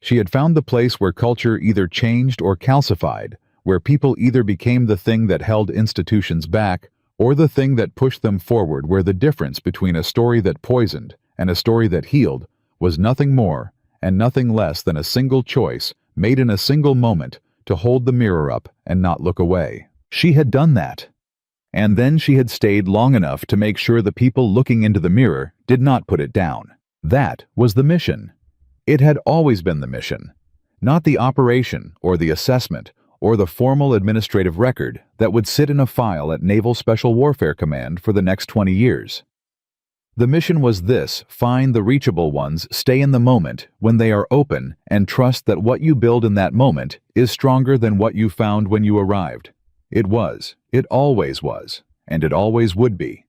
Speaker 1: She had found the place where culture either changed or calcified, where people either became the thing that held institutions back or the thing that pushed them forward, where the difference between a story that poisoned and a story that healed was nothing more and nothing less than a single choice made in a single moment to hold the mirror up and not look away. She had done that. And then she had stayed long enough to make sure the people looking into the mirror did not put it down. That was the mission. It had always been the mission, not the operation or the assessment or the formal administrative record that would sit in a file at Naval Special Warfare Command for the next 20 years. The mission was this: find the reachable ones, stay in the moment when they are open, and trust that what you build in that moment is stronger than what you found when you arrived. It was, it always was, and it always would be.